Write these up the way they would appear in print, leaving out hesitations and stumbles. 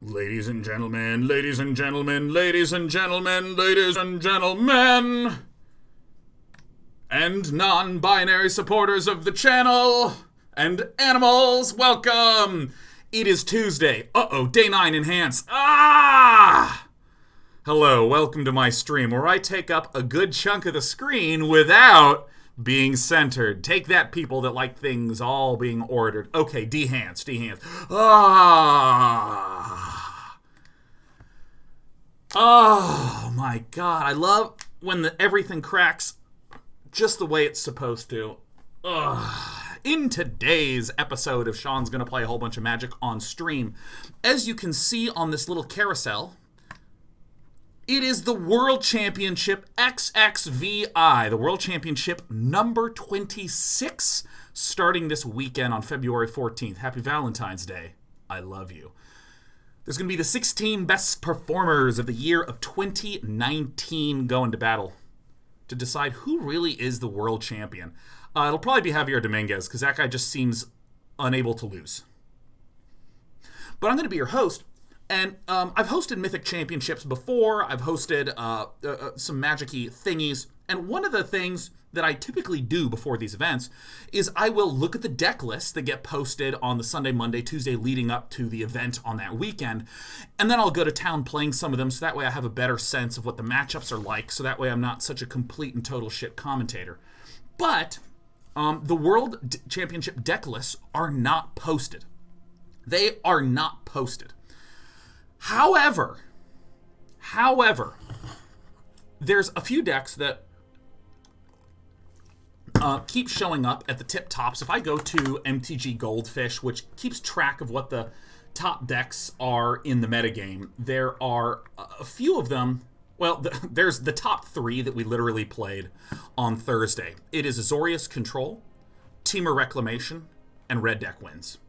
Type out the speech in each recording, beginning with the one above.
Ladies and gentlemen, ladies and gentlemen, ladies and gentlemen, ladies and gentlemen, and non-binary supporters of the channel, and animals, welcome! It is Tuesday. Day 9 enhance. Hello, welcome to my stream, where I take up a good chunk of the screen without being centered. Take that, people that like things all being ordered. Okay, dehance. Oh my god, I love when everything cracks just the way it's supposed to. In today's episode of Sean's Gonna Play a Whole Bunch of Magic on stream, as you can see on this little carousel, it is the World Championship XXVI, the World Championship number 26, starting this weekend on February 14th. Happy Valentine's Day. I love you. There's going to be the 16 best performers of the year of 2019 going to battle to decide who really is the world champion. It'll probably be Javier Dominguez, because that guy just seems unable to lose. But I'm going to be your host. And I've hosted Mythic Championships before. I've hosted some Magic-y thingies. And one of the things that I typically do before these events is I will look at the deck lists that get posted on the Sunday, Monday, Tuesday leading up to the event on that weekend. And then I'll go to town playing some of them, so that way I have a better sense of what the matchups are like, so that way I'm not such a complete and total shit commentator. But the World Championship deck lists are not posted. They are not posted. However, there's a few decks that keep showing up at the tip tops. If I go to MTG Goldfish, which keeps track of what the top decks are in the metagame, there are a few of them. Well, there's the top 3 that we literally played on Thursday. It is Azorius Control, Temur Reclamation, and Red Deck wins.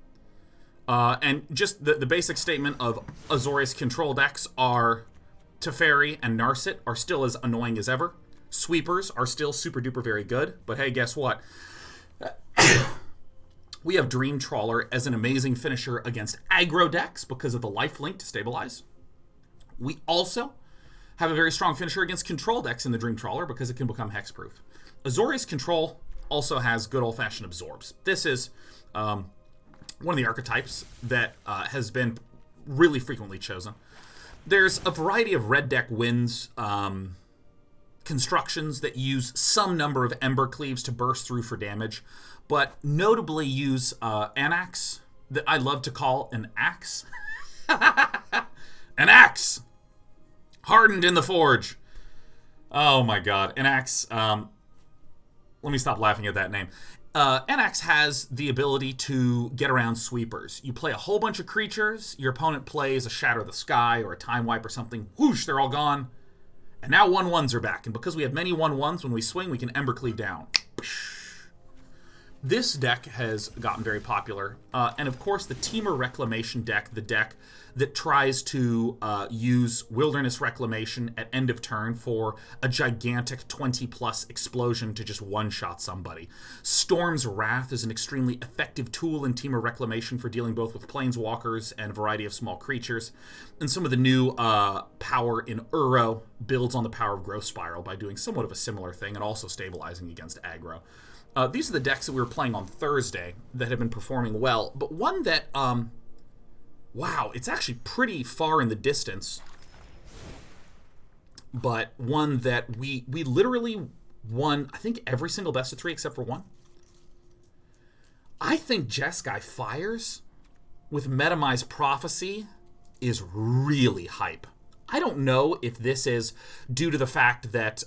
And just the basic statement of Azorius Control decks are Teferi and Narset are still as annoying as ever. Sweepers are still super duper very good. But hey, guess what? We have Dream Trawler as an amazing finisher against aggro decks because of the lifelink to stabilize. We also have a very strong finisher against control decks in the Dream Trawler because it can become hexproof. Azorius Control also has good old-fashioned absorbs. This is one of the archetypes that has been really frequently chosen. There's a variety of red deck wins constructions that use some number of Ember Cleaves to burst through for damage, but notably use Anax, that I love to call an axe. An axe! Hardened in the forge. Oh my god. An axe. Let me stop laughing at that name. Anax has the ability to get around sweepers. You play a whole bunch of creatures, your opponent plays a Shatter the Sky or a Time Wipe or something, whoosh, they're all gone. And now 1/1s are back, and because we have many 1/1s, when we swing, we can Ember Cleave down. This deck has gotten very popular, and of course the Temur Reclamation deck, the deck that tries to use Wilderness Reclamation at end of turn for a gigantic 20-plus explosion to just one-shot somebody. Storm's Wrath is an extremely effective tool in Temur Reclamation for dealing both with planeswalkers and a variety of small creatures. And some of the new power in Uro builds on the power of Growth Spiral by doing somewhat of a similar thing and also stabilizing against aggro. These are the decks that we were playing on Thursday that have been performing well, but one that, wow, it's actually pretty far in the distance, but one that we literally won, I think, every single best of 3 except for one. I think Jeskai Fires with Metamize Prophecy is really hype. I don't know if this is due to the fact that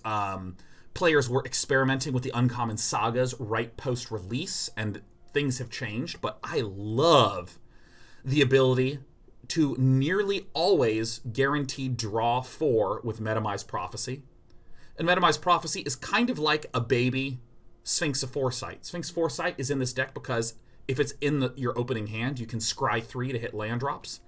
players were experimenting with the uncommon sagas right post-release, and things have changed, but I love the ability to nearly always guaranteed draw 4 with Metamize Prophecy. And Metamize Prophecy is kind of like a baby Sphinx of Foresight. Sphinx Foresight is in this deck because if it's in your opening hand, you can scry 3 to hit land drops.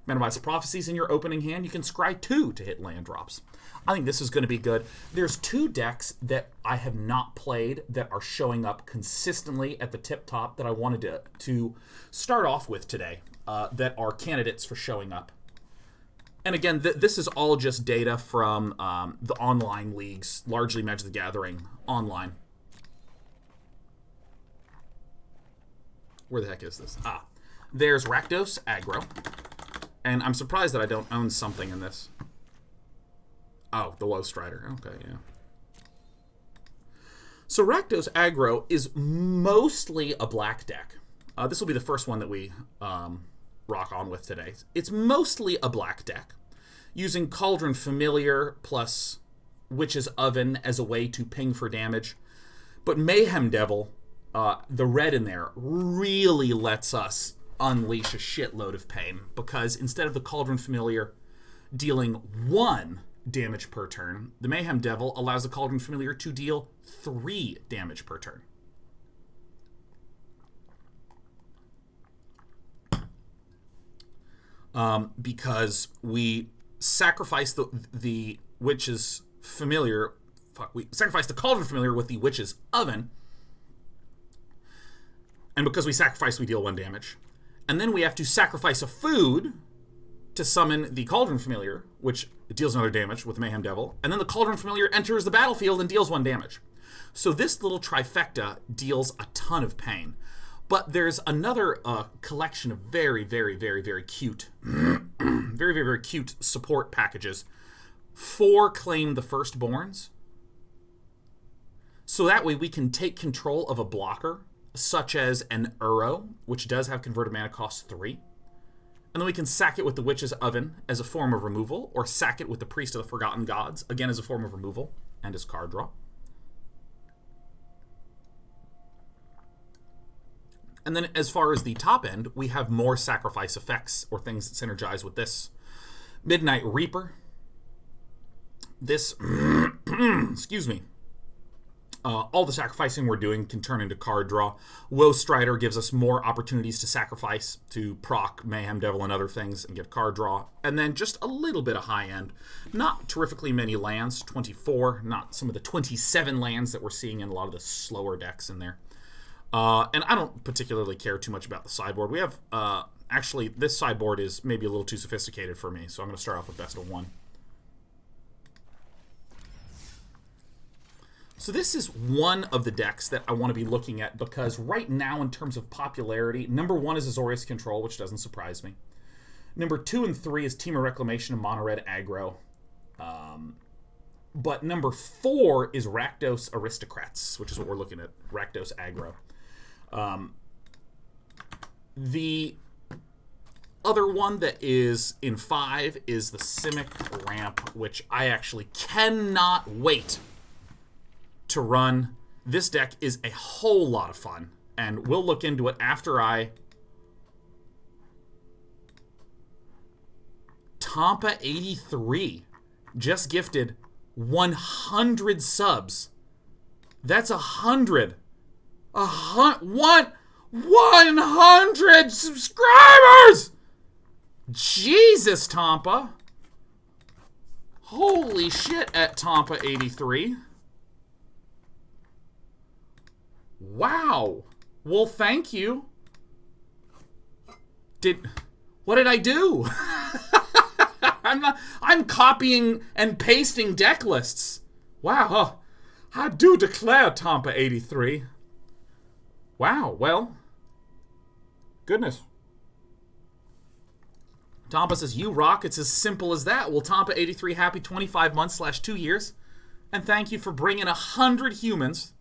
Metamize Prophecies in your opening hand, you can scry 2 to hit land drops. I think this is going to be good. There's 2 decks that I have not played that are showing up consistently at the tip top that I wanted to start off with today that are candidates for showing up. And again, this is all just data from the online leagues, largely Magic the Gathering online. Where the heck is this? Ah, there's Rakdos Aggro. And I'm surprised that I don't own something in this. Oh, the Woe Strider. Okay, yeah. So Rakdos Aggro is mostly a black deck. This will be the first one that we rock on with today. It's mostly a black deck, using Cauldron Familiar plus Witch's Oven as a way to ping for damage. But Mayhem Devil, the red in there, really lets us unleash a shitload of pain, because instead of the Cauldron Familiar dealing 1 damage per turn, the Mayhem Devil allows the Cauldron Familiar to deal 3 damage per turn. Because we sacrifice the Witch's Familiar, we sacrifice the Cauldron Familiar with the Witch's Oven, and because we sacrifice, we deal 1 damage. And then we have to sacrifice a food to summon the Cauldron Familiar, which deals another damage with the Mayhem Devil. And then the Cauldron Familiar enters the battlefield and deals 1 damage. So this little trifecta deals a ton of pain. But there's another collection of very, very, very, very cute, very, very, very cute support packages for Claim the Firstborns. So that way we can take control of a blocker, such as an Uro, which does have converted mana cost 3. And then we can sack it with the Witch's Oven as a form of removal, or sack it with the Priest of the Forgotten Gods, again as a form of removal, and as card draw. And then as far as the top end, we have more sacrifice effects, or things that synergize with this. Midnight Reaper. This, excuse me. All the sacrificing we're doing can turn into card draw. Woe Strider gives us more opportunities to sacrifice, to proc Mayhem Devil and other things, and get card draw. And then just a little bit of high end. Not terrifically many lands, 24, not some of the 27 lands that we're seeing in a lot of the slower decks in there. And I don't particularly care too much about the sideboard. We have, actually, this sideboard is maybe a little too sophisticated for me, so I'm going to start off with best of 1. So this is one of the decks that I want to be looking at, because right now, in terms of popularity, number 1 is Azorius Control, which doesn't surprise me. Number 2 and 3 is Team of Reclamation and Mono Red Aggro. But number 4 is Rakdos Aristocrats, which is what we're looking at, Rakdos Aggro. The other one that is in 5 is the Simic Ramp, which I actually cannot wait to run. This deck is a whole lot of fun, and we'll look into it after I... Tampa83 just gifted 100 subs. That's 100. 100 subscribers! Jesus, Tampa. Holy shit at Tampa83. Wow. Well, thank you. What did I do? I'm copying and pasting deck lists. Wow. I do declare Tampa83. Wow, well. Goodness. Tampa says, you rock. It's as simple as that. Well, Tampa83, happy 25 months / 2 years. And thank you for bringing 100 humans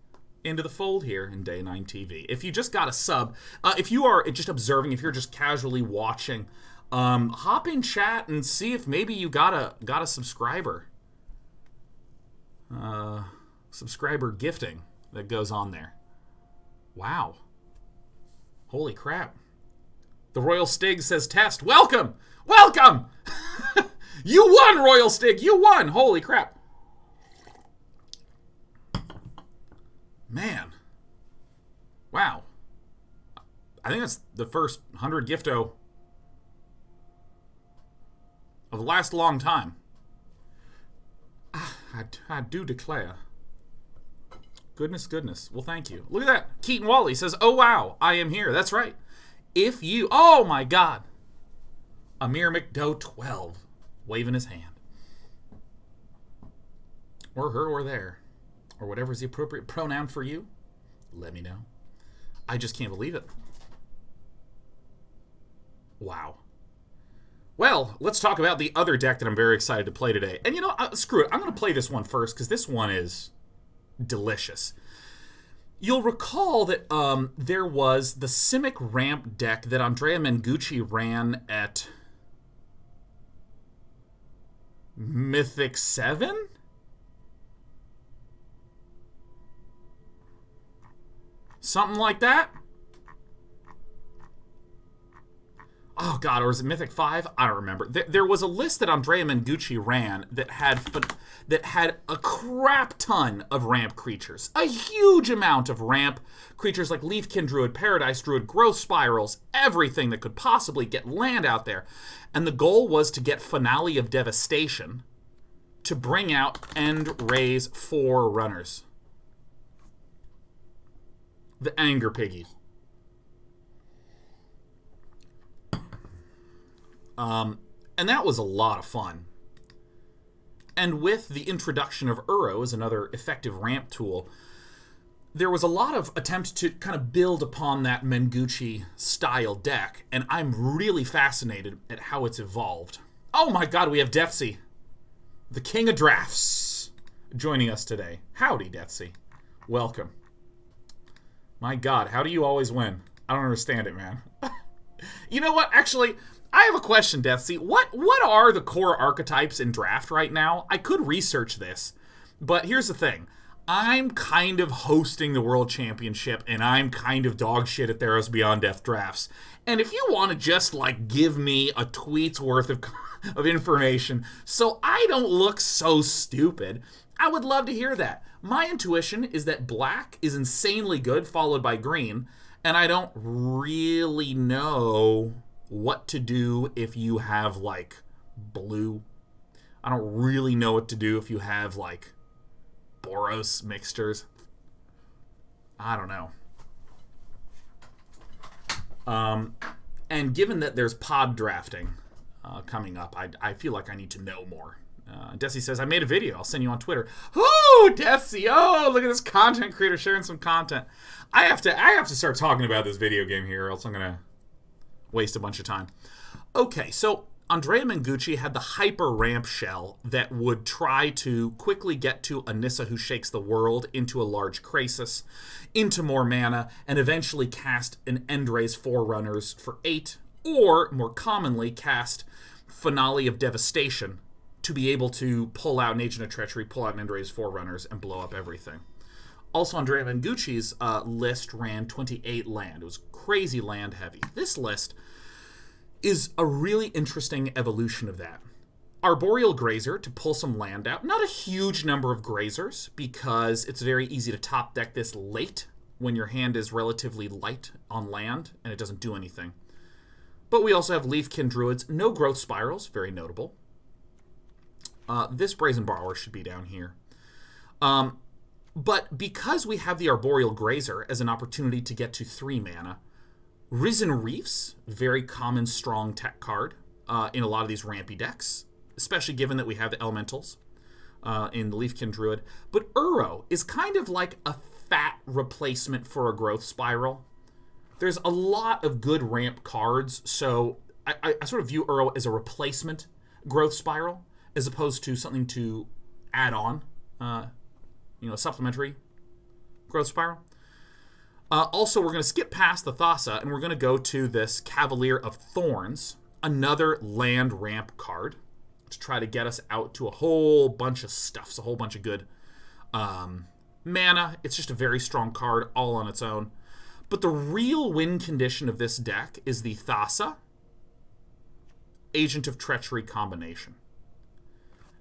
into the fold here in Day 9 TV. If you just got a sub, if you are just observing, if you're just casually watching, hop in chat and see if maybe you got a subscriber. Subscriber gifting that goes on there. Wow. Holy crap. The Royal Stig says, test. Welcome! Welcome! You won, Royal Stig! You won! Holy crap. Man. Wow. I think that's the first 100 gifto of the last long time. I do declare. Goodness, goodness. Well, thank you. Look at that. Keaton Wally says, oh, wow, I am here. That's right. If you... Oh, my God. Amir McDoe 12. waving his hand. Or her or there. Or whatever's the appropriate pronoun for you. Let me know. I just can't believe it. Wow. Well, let's talk about the other deck that I'm very excited to play today. And you know, screw it. I'm going to play this one first because this one is delicious. You'll recall that there was the Simic Ramp deck that Andrea Mengucci ran at Mythic 7? Something like that? Oh, God, or was it Mythic 5? I don't remember. There was a list that Andrea Mengucci ran that had a crap ton of ramp creatures. A huge amount of ramp creatures like Leafkin Druid, Paradise Druid, Growth Spirals, everything that could possibly get land out there. And the goal was to get Finale of Devastation to bring out End Raise 4 runners. The Anger Piggies. And that was a lot of fun. And with the introduction of Uro as another effective ramp tool, there was a lot of attempts to kind of build upon that Mengucci style deck, and I'm really fascinated at how it's evolved. Oh my God, we have Deathsy, the king of drafts, joining us today. Howdy, Deathsy. Welcome. My God, how do you always win? I don't understand it, man. You know what? Actually, I have a question, Deathsy. What are the core archetypes in draft right now? I could research this, but here's the thing. I'm kind of hosting the World Championship, and I'm kind of dog shit at Theros Beyond Death drafts. And if you want to just, like, give me a tweet's worth of information so I don't look so stupid, I would love to hear that. My intuition is that black is insanely good, followed by green, and I don't really know what to do if you have, like, blue. I don't really know what to do if you have, like, Boros mixtures. I don't know. And given that there's pod drafting coming up, I feel like I need to know more. Desi says, I made a video. I'll send you on Twitter. Oh, Desi. Oh, look at this content creator sharing some content. I have to start talking about this video game here, or else I'm going to waste a bunch of time. Okay, so Andrea Mengucci had the hyper ramp shell that would try to quickly get to a Nissa who shakes the world into a large Krasis, into more mana, and eventually cast an End-Raise 4 runners for 8, or more commonly cast Finale of Devastation to be able to pull out an Agent of Treachery, pull out an End-Raise 4 runners, and blow up everything. Also, Andrea Mengucci's list ran 28 land. It was crazy land heavy. This list is a really interesting evolution of that. Arboreal Grazer to pull some land out. Not a huge number of Grazers because it's very easy to top deck this late when your hand is relatively light on land and it doesn't do anything. But we also have Leafkin Druids. No Growth Spirals, very notable. This Brazen Borrower should be down here. But because we have the Arboreal Grazer as an opportunity to get to 3 mana, Risen Reefs, very common strong tech card in a lot of these rampy decks, especially given that we have the Elementals in the Leafkin Druid. But Uro is kind of like a fat replacement for a Growth Spiral. There's a lot of good ramp cards, so I sort of view Uro as a replacement Growth Spiral as opposed to something to add on, a supplementary Growth Spiral. Also, we're going to skip past the Thassa, and we're going to go to this Cavalier of Thorns, another land ramp card, to try to get us out to a whole bunch of stuff, so a whole bunch of good mana. It's just a very strong card all on its own. But the real win condition of this deck is the Thassa Agent of Treachery combination.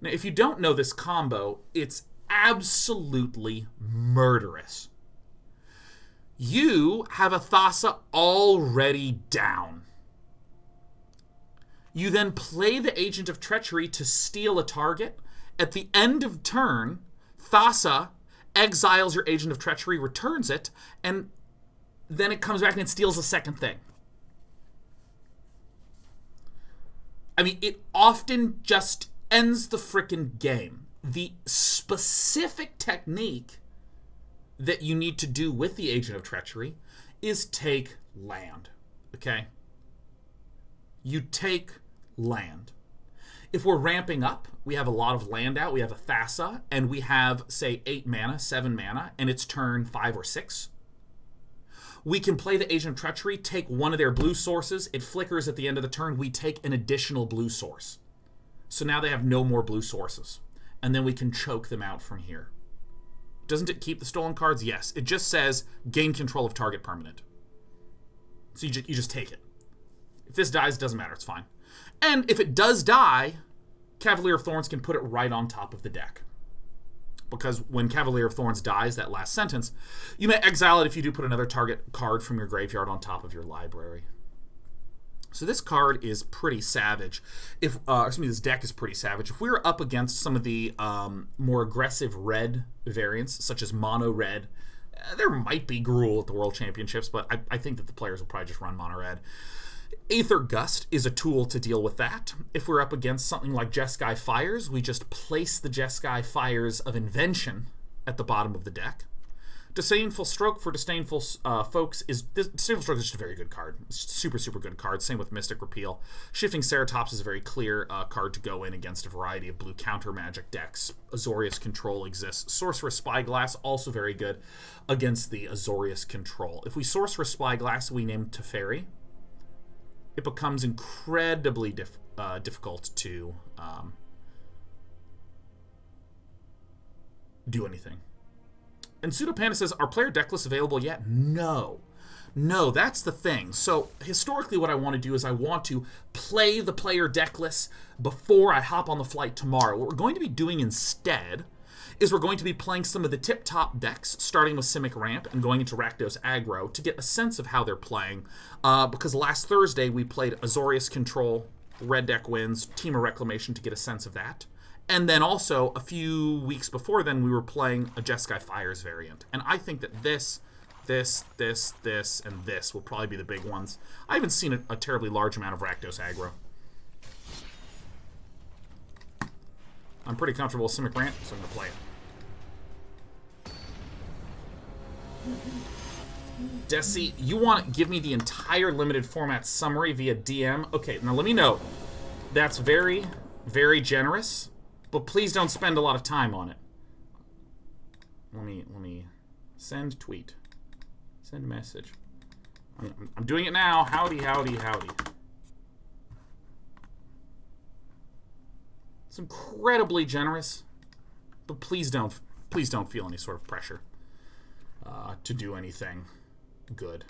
Now, if you don't know this combo, it's absolutely murderous. You have a Thassa already down. You then play the Agent of Treachery to steal a target. At the end of turn, Thassa exiles your Agent of Treachery, returns it, and then it comes back and it steals a second thing. I mean, it often just ends the frickin' game. The specific technique that you need to do with the Agent of Treachery is take land, okay? You take land. If we're ramping up, we have a lot of land out. We have a Thassa, and we have, say, 8 mana, 7 mana, and it's turn 5 or 6. We can play the Agent of Treachery, take one of their blue sources. It flickers at the end of the turn. We take an additional blue source. So now they have no more blue sources. And then we can choke them out from here. Doesn't it keep the stolen cards? Yes. It just says gain control of target permanent. So you just take it. If this dies, it doesn't matter. It's fine. And if it does die, Cavalier of Thorns can put it right on top of the deck. Because when Cavalier of Thorns dies, that last sentence, you may exile it if you do put another target card from your graveyard on top of your library. So this card is pretty savage. This deck is pretty savage. If we were up against some of the more aggressive red variants, such as mono red, there might be Gruul at the World Championships, but I think that the players will probably just run mono red. Aether Gust is a tool to deal with that. If we're up against something like Jeskai Fires, we just place the Jeskai Fires of Invention at the bottom of the deck. Disdainful Stroke for Disdainful folks is... Disdainful Stroke is just a very good card. Super, super good card. Same with Mystic Repeal. Shifting Ceratops is a very clear card to go in against a variety of blue counter magic decks. Azorius Control exists. Sorcerous Spyglass, also very good against the Azorius Control. If we Sorcerous Spyglass, we name Teferi. It becomes incredibly difficult to do anything. And Pseudopanda says, are player deck lists available yet? No. No, that's the thing. So, historically what I want to do is I want to play the player deck lists before I hop on the flight tomorrow. What we're going to be doing instead is we're going to be playing some of the tip-top decks, starting with Simic Ramp and going into Rakdos Aggro to get a sense of how they're playing. Because last Thursday we played Azorius Control, red deck wins, Team of Reclamation to get a sense of that. And then also, a few weeks before then, we were playing a Jeskai Fires variant. And I think that this, and this will probably be the big ones. I haven't seen a terribly large amount of Rakdos Aggro. I'm pretty comfortable with Simic Ramp, so I'm going to play it. Desi, you want to give me the entire limited format summary via DM? Okay, now let me know. That's very, very generous. But please don't spend a lot of time on it. Let me send tweet. Send message. I'm doing it now. Howdy, howdy, howdy. It's incredibly generous, but please don't feel any sort of pressure to do anything good.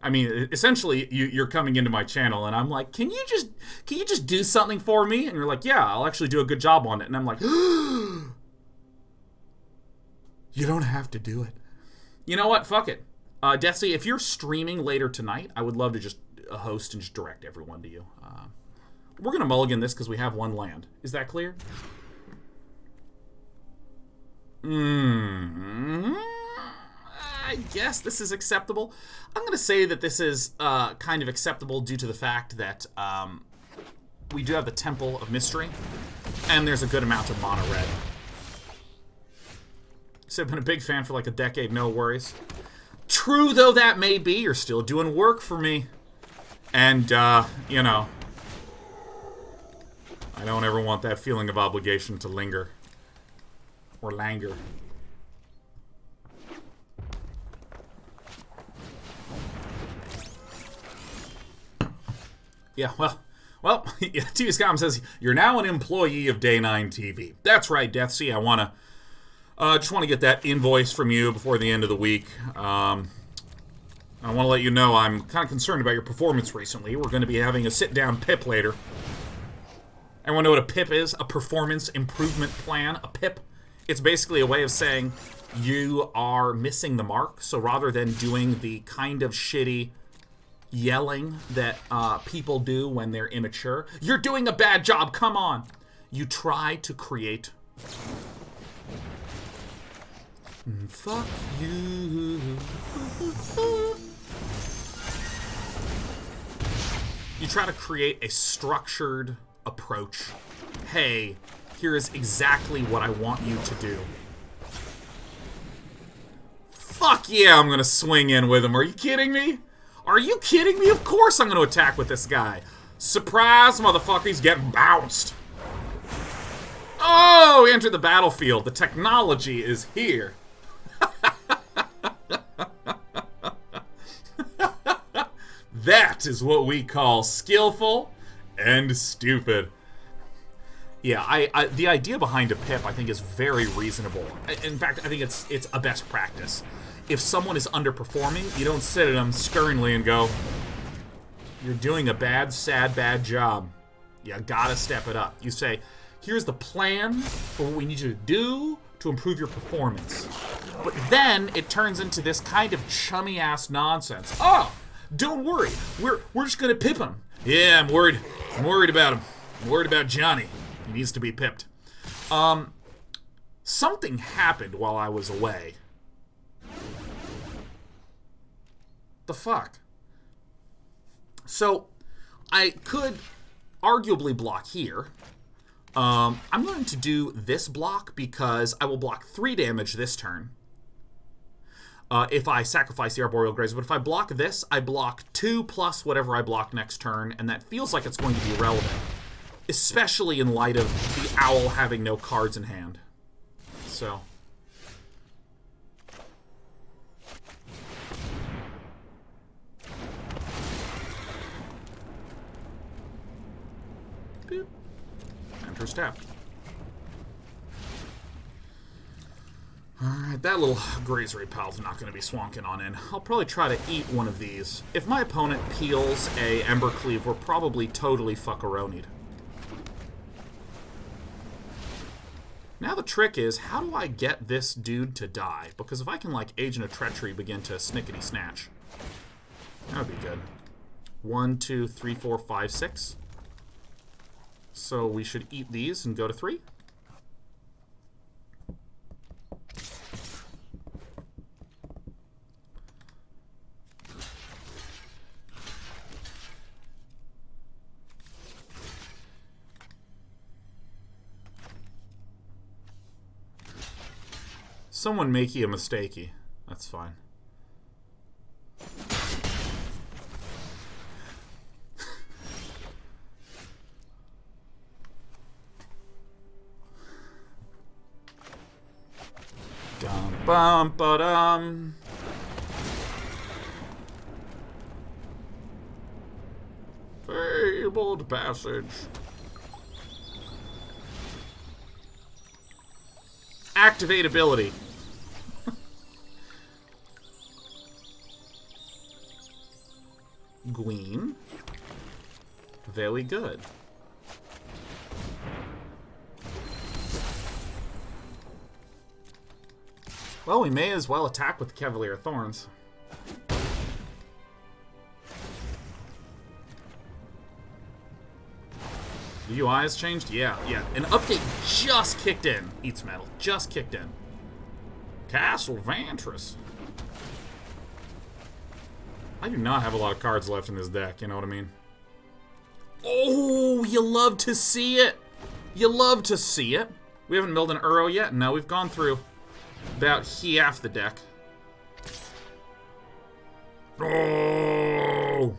I mean, essentially, you're coming into my channel, and I'm like, can you just do something for me? And you're like, yeah, I'll actually do a good job on it. And I'm like, you don't have to do it. You know what? Fuck it. Desi, if you're streaming later tonight, I would love to just host and just direct everyone to you. We're going to mulligan this because we have one land. Is that clear? I guess this is acceptable. I'm going to say that this is kind of acceptable due to the fact that we do have the Temple of Mystery, and there's a good amount of mono red. So I've been a big fan for like a decade, no worries. True though that may be, you're still doing work for me. And, you know, I don't ever want that feeling of obligation to linger. Or languor. Yeah, well, TV Scum says, you're now an employee of Day 9 TV. That's right, Deathsea. I just want to get that invoice from you before the end of the week. I want to let you know I'm kind of concerned about your performance recently. We're going to be having a sit-down PIP later. Everyone know what a PIP is? A Performance Improvement Plan. A PIP. It's basically a way of saying you are missing the mark. So rather than doing the kind of shitty yelling that people do when they're immature. You're doing a bad job, come on! You try to create... Fuck you. You try to create a structured approach. Hey, here is exactly what I want you to do. Fuck yeah, I'm gonna swing in with him. Are you kidding me? Are you kidding me? Of course I'm gonna attack with this guy. Surprise, motherfucker, he's getting bounced. Oh, he entered the battlefield. The technology is here. That is what we call skillful and stupid. Yeah, the idea behind a pip, I think, is very reasonable. In fact, I think it's a best practice. If someone is underperforming, you don't sit at them sternly and go, "You're doing a bad, sad, bad job. You gotta step it up." You say, "Here's the plan for what we need you to do to improve your performance." But then it turns into this kind of chummy-ass nonsense. "Oh, don't worry. We're just gonna pip him." "Yeah, I'm worried. I'm worried about him. I'm worried about Johnny. He needs to be pipped." Something happened while I was away. The fuck? So, I could arguably block here. I'm going to do this block because I will block 3 damage this turn. If I sacrifice the Arboreal Grazer. But if I block this, I block 2 plus whatever I block next turn, and that feels like it's going to be relevant. Especially in light of the owl having no cards in hand. So. Boop. Enter step. Alright, that little Grazery pal's not going to be swanking on in. I'll probably try to eat one of these. If my opponent peels a Embercleave, we're probably totally fuckaronied. Now the trick is, how do I get this dude to die? Because if I can, like, Agent of Treachery begin to snickety-snatch, that would be good. 1, 2, 3, 4, 5, 6. So we should eat these and go to 3. Someone makey a mistakey. That's fine. Dum bum ba dum. Fabled Passage. Activate ability. Queen. Very good. Well, we may as well attack with the Cavalier of Thorns. The UI has changed? Yeah. An update just kicked in. Eats metal. Just kicked in. Castle Vantress. I do not have a lot of cards left in this deck, you know what I mean? Oh, you love to see it. You love to see it. We haven't milled an Uro yet. No, we've gone through about half the deck. Oh!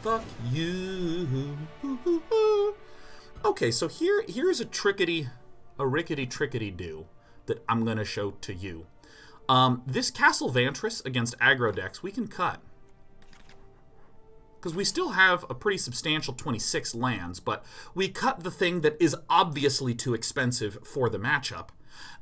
Fuck you. Okay, so here's a rickety-trickety-do that I'm going to show to you. This Castle Vantress against aggro decks, we can cut. Because we still have a pretty substantial 26 lands, but we cut the thing that is obviously too expensive for the matchup.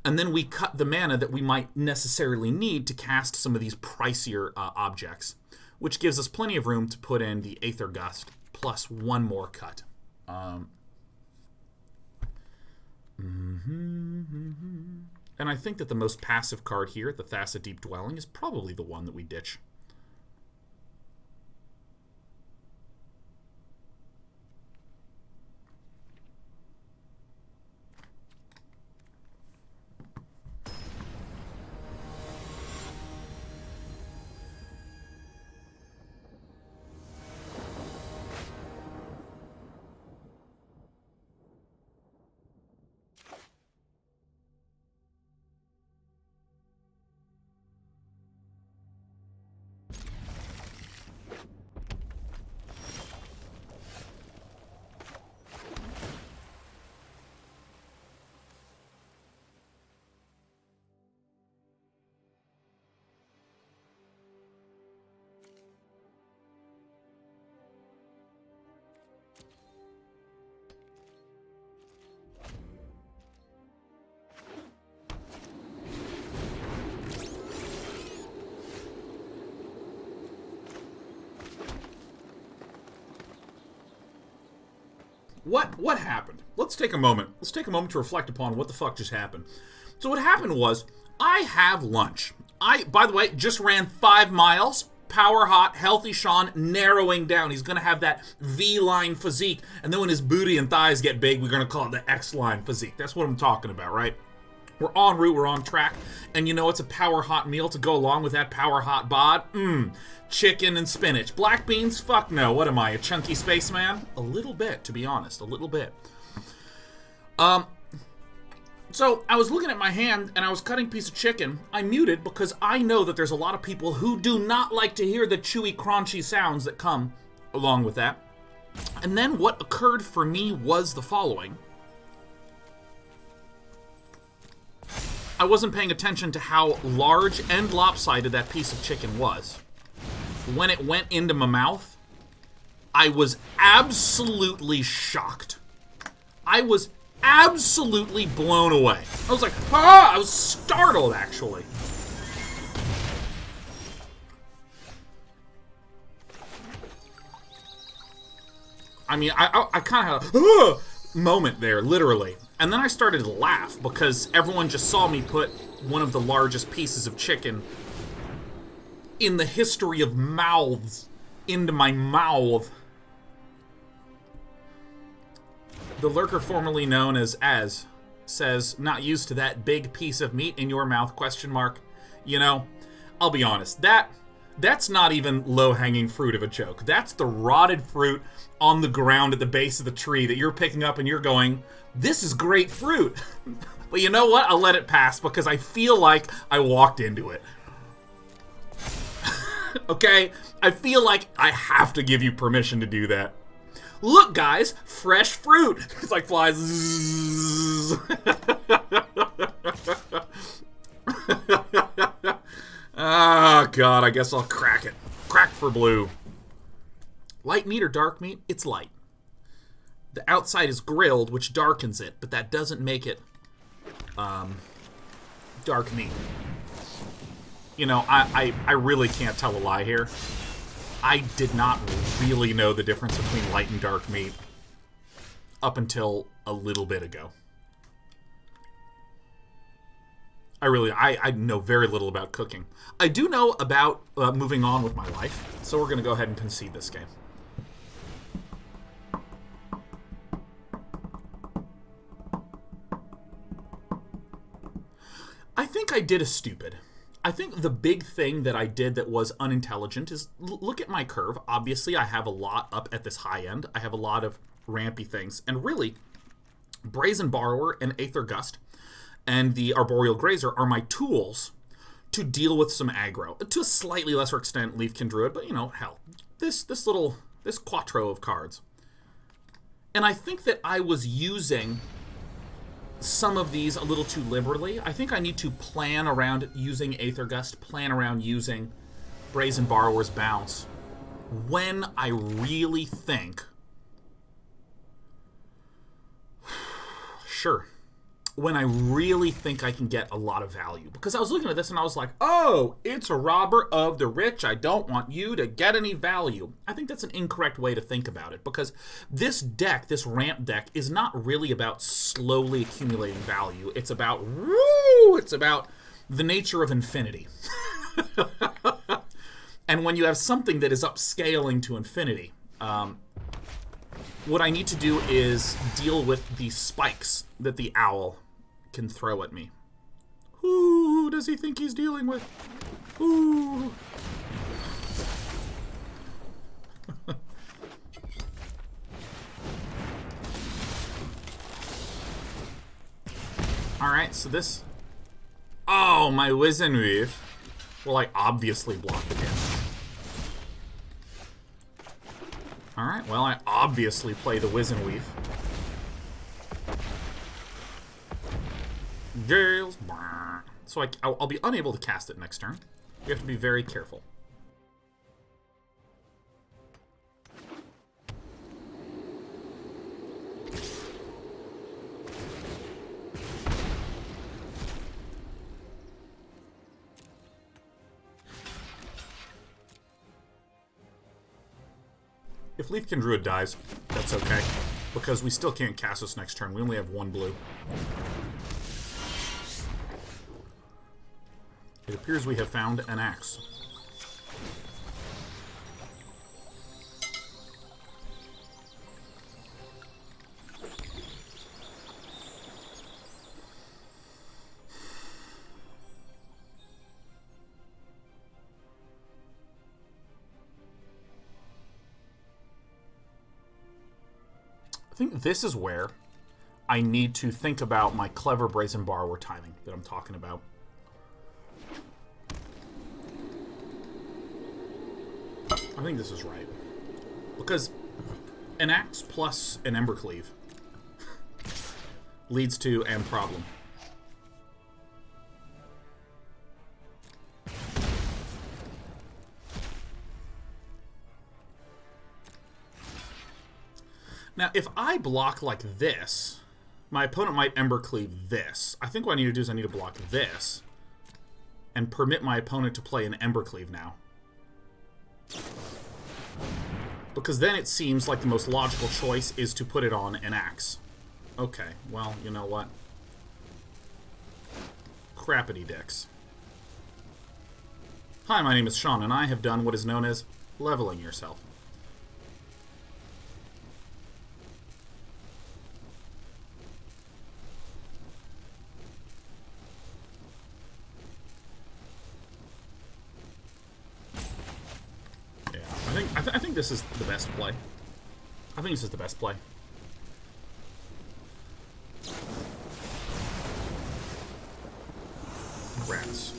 And then we cut the mana that we might necessarily need to cast some of these pricier objects, which gives us plenty of room to put in the Aether Gust plus one more cut. And I think that the most passive card here, the Thassa Deep Dwelling, is probably the one that we ditch. what happened? Let's take a moment. Let's take a moment to reflect upon what the fuck just happened. So what happened was, I have lunch. I, by the way, just ran 5 miles. Power hot, healthy Sean, narrowing down. He's going to have that V-line physique. And then when his booty and thighs get big, we're going to call it the X-line physique. That's what I'm talking about, right? We're en route, we're on track. And you know it's a power hot meal to go along with that power hot bod? Chicken and spinach. Black beans? Fuck no. What am I, a chunky spaceman? A little bit, to be honest. A little bit. So, I was looking at my hand, and I was cutting a piece of chicken. I muted because I know that there's a lot of people who do not like to hear the chewy, crunchy sounds that come along with that. And then what occurred for me was the following. I wasn't paying attention to how large and lopsided that piece of chicken was. When it went into my mouth, I was absolutely shocked. I was absolutely blown away. I was like, ah! I was startled, actually. I mean, I kind of had a moment there, literally. And then I started to laugh because everyone just saw me put one of the largest pieces of chicken in the history of mouths into my mouth. The lurker formerly known as says, not used to that big piece of meat in your mouth, question mark. You know, I'll be honest, that's not even low-hanging fruit of a joke. That's the rotted fruit on the ground at the base of the tree that you're picking up and you're going, this is great fruit. But you know what? I'll let it pass because I feel like I walked into it. Okay? I feel like I have to give you permission to do that. Look, guys, fresh fruit. It's like flies. Ah, God, I guess I'll crack it. Crack for blue. Light meat or dark meat? It's light. The outside is grilled, which darkens it, but that doesn't make it dark meat. You know, I really can't tell a lie here. I did not really know the difference between light and dark meat up until a little bit ago. I know very little about cooking. I do know about moving on with my life, so we're going to go ahead and concede this game. I think I did a stupid. I think the big thing that I did that was unintelligent is look at my curve. Obviously, I have a lot up at this high end. I have a lot of rampy things. And really, Brazen Borrower and Aether Gust and the Arboreal Grazer are my tools to deal with some aggro. To a slightly lesser extent, Leafkin Druid, but you know, hell, this quattro of cards. And I think that I was using some of these a little too liberally. I think I need to plan around using Aether Gust, plan around using Brazen Borrower's Bounce when I really think... Sure. When I really think I can get a lot of value. Because I was looking at this and I was like, oh, it's a robber of the rich. I don't want you to get any value. I think that's an incorrect way to think about it. Because this deck, this ramp deck, is not really about slowly accumulating value. It's about, it's about the nature of infinity. And when you have something that is upscaling to infinity, what I need to do is deal with the spikes that the owl can throw at me. Who does he think he's dealing with? Who? Alright, so this... Oh, my Risen Reef will, like, obviously block the damage. Alright, well, I obviously play the Risen Reef. Gales. So I'll be unable to cast it next turn. You have to be very careful. If Leafkin Druid dies, that's okay. Because we still can't cast this next turn. We only have 1 blue. It appears we have found an axe. I think this is where I need to think about my clever Brazen Borrower timing that I'm talking about. I think this is right. Because an axe plus an Embercleave leads to an problem. Now, if I block like this, my opponent might Embercleave this. I think what I need to do is I need to block this and permit my opponent to play an Embercleave now. Because then it seems like the most logical choice is to put it on an axe. Okay, well, you know what? Crappity dicks. Hi, my name is Sean, and I have done what is known as leveling yourself. I think this is the best play. I think this is the best play. Rats.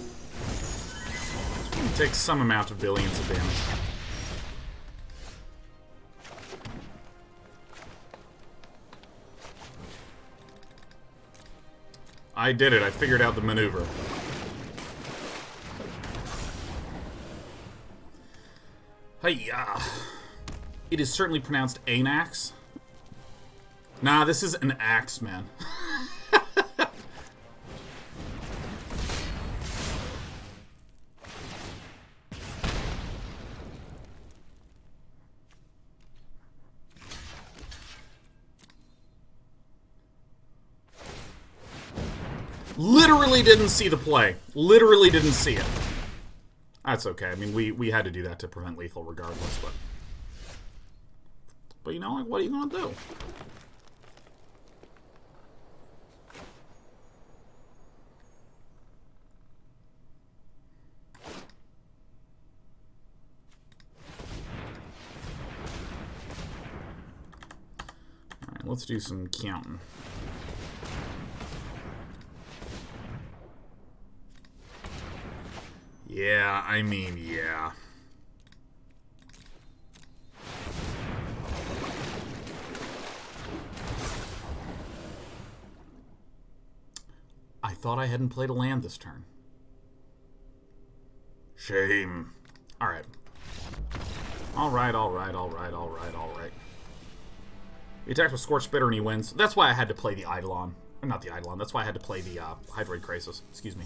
Take some amount of billions of damage. I did it. I figured out the maneuver. Hey-ya. It is certainly pronounced Anax. Nah, this is an axe, man. Literally didn't see the play. Literally didn't see it. That's okay. I mean, we had to do that to prevent lethal regardless, but you know, like, what are you gonna do? Alright, let's do some counting. Yeah, I mean, yeah. I thought I hadn't played a land this turn. Shame. Alright. Alright. He attacks with Scorched Bitter and he wins. That's why I had to play the Eidolon. Or not the Eidolon, that's why I had to play the Hydroid Krasis. Excuse me.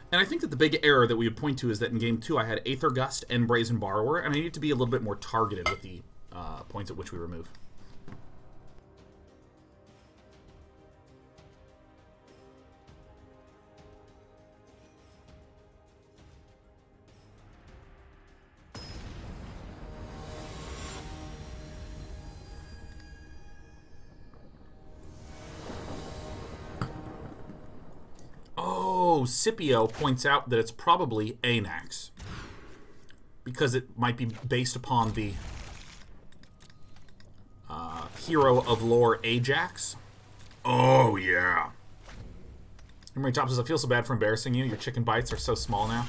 And I think that the big error that we would point to is that in Game 2 I had Aether Gust and Brazen Borrower, and I need to be a little bit more targeted with the points at which we remove. Scipio points out that it's probably Anax, because it might be based upon the hero of lore Ajax. Oh, yeah. Top says, I feel so bad for embarrassing you. Your chicken bites are so small now.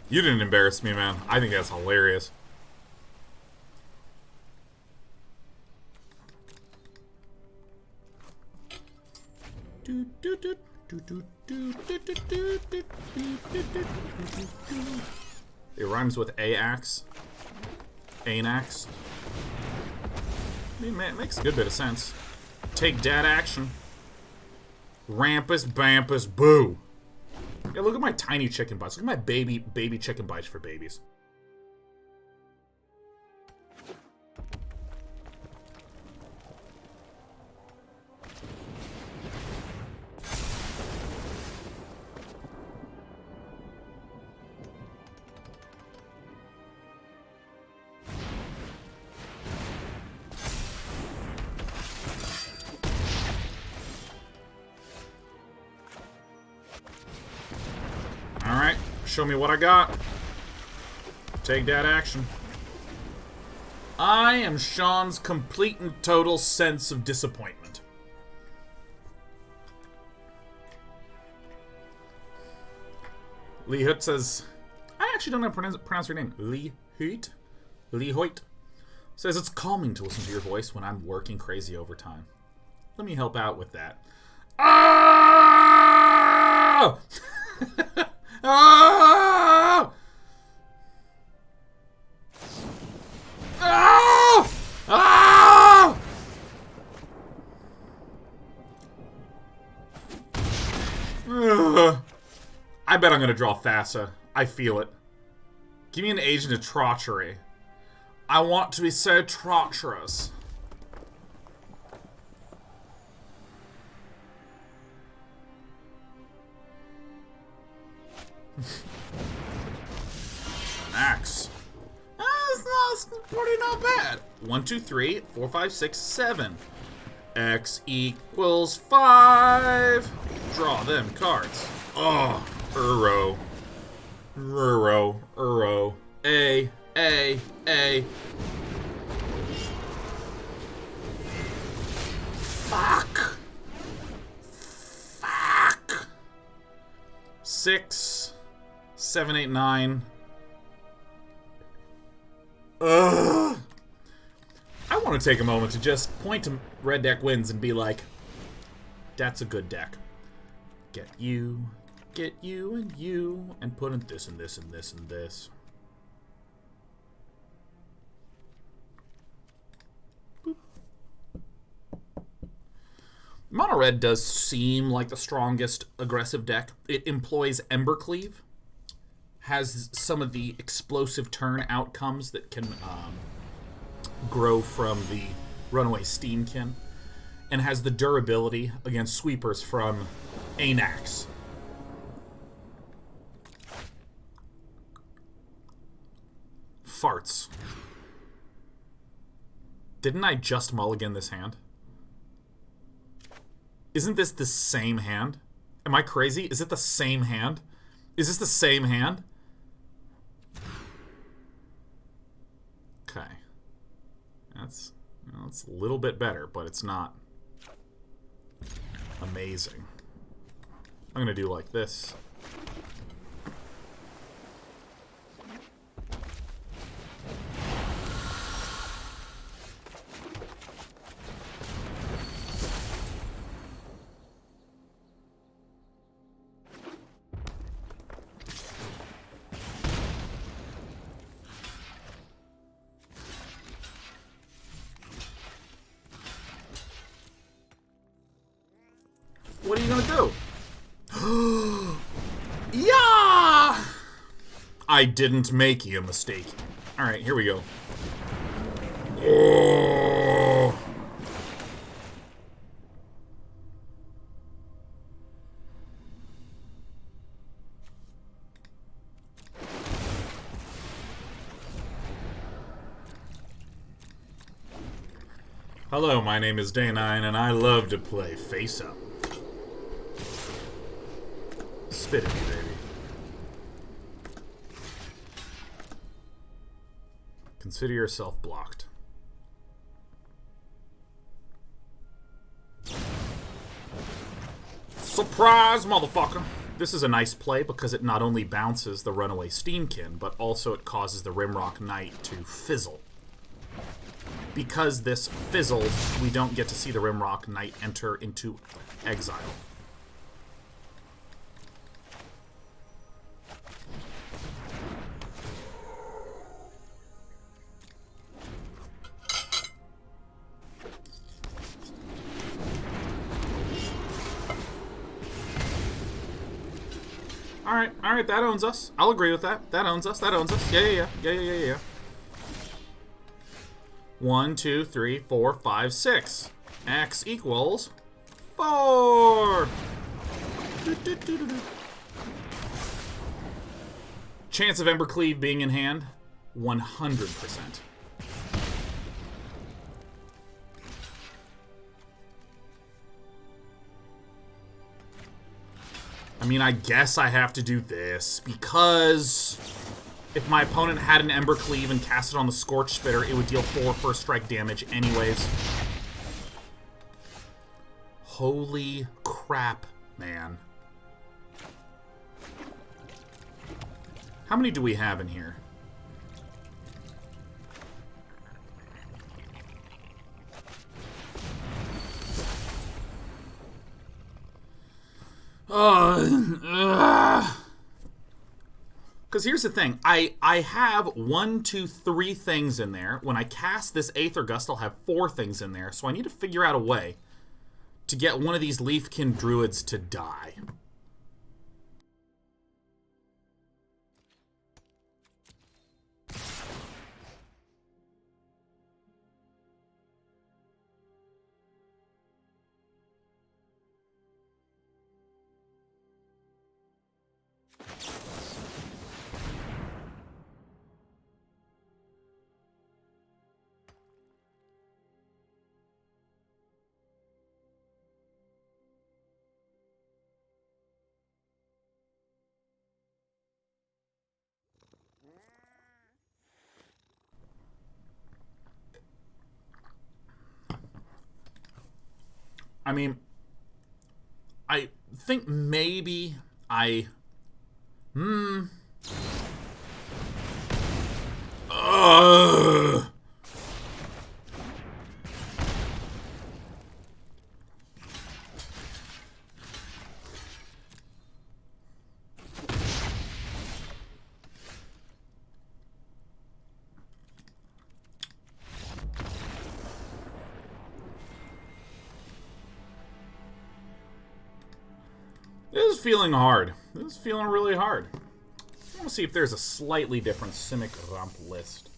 You didn't embarrass me, man. I think that's hilarious. It rhymes with Aax. Anax. I mean, man, it makes a good bit of sense. Take that action. Rampus, Bampus, boo. Yeah, look at my tiny chicken bites. Look at my baby chicken bites for babies. Show me what I got. Take that action. I am Sean's complete and total sense of disappointment. Lee Hoot says, I actually don't know how to pronounce your name. Lee Hoot? Lee Hoyt says, it's calming to listen to your voice when I'm working crazy overtime. Let me help out with that. Ah! Ah! Ah! Ah! I bet I'm gonna draw Thassa. I feel it. Give me an Agent of Treachery. I want to be so treacherous. Max. It's pretty not bad. 1, 2, 3, 4, 5, 6, 7. X equals 5. Draw them cards. Oh, Uro. A. Fuck. 6, 7, 8, 9. I want to take a moment to just point to Red Deck wins and be like, that's a good deck. Get you, and you, and put in this, and this, and this, and this. Boop. Mono Red does seem like the strongest aggressive deck. It employs Embercleave, has some of the explosive turn outcomes that can grow from the Runaway Steamkin, and has the durability against sweepers from Anax. Farts. Didn't I just mulligan this hand? Isn't this the same hand? Am I crazy? Is it the same hand? Is this the same hand? Okay. That's a little bit better, but it's not amazing. I'm gonna do like this. What are you gonna do? Yeah! I didn't make you a mistake. Alright, here we go. Oh. Hello, my name is Day9, and I love to play Face Up. Spit at me, baby. Consider yourself blocked. Surprise, motherfucker! This is a nice play because it not only bounces the Runaway Steamkin, but also it causes the Rimrock Knight to fizzle. Because this fizzled, we don't get to see the Rimrock Knight enter into exile. Alright, that owns us. I'll agree with that. That owns us, that owns us. Yeah. 1, 2, 3, 4, 5, 6. X equals 4. Chance of Embercleave being in hand, 100%. I mean, I guess I have to do this, because if my opponent had an Ember Cleave and cast it on the Scorch Spitter, it would deal 4 first strike damage anyways. Holy crap, man. How many do we have in here? Because here's the thing. I have 1, 2, 3 things in there. When I cast this Aether Gust, I'll have 4 things in there. So I need to figure out a way to get one of these Leafkin Druids to die. I mean, I think maybe I... This is feeling hard. This is feeling really hard. I want to see if there's a slightly different Simic Ramp list.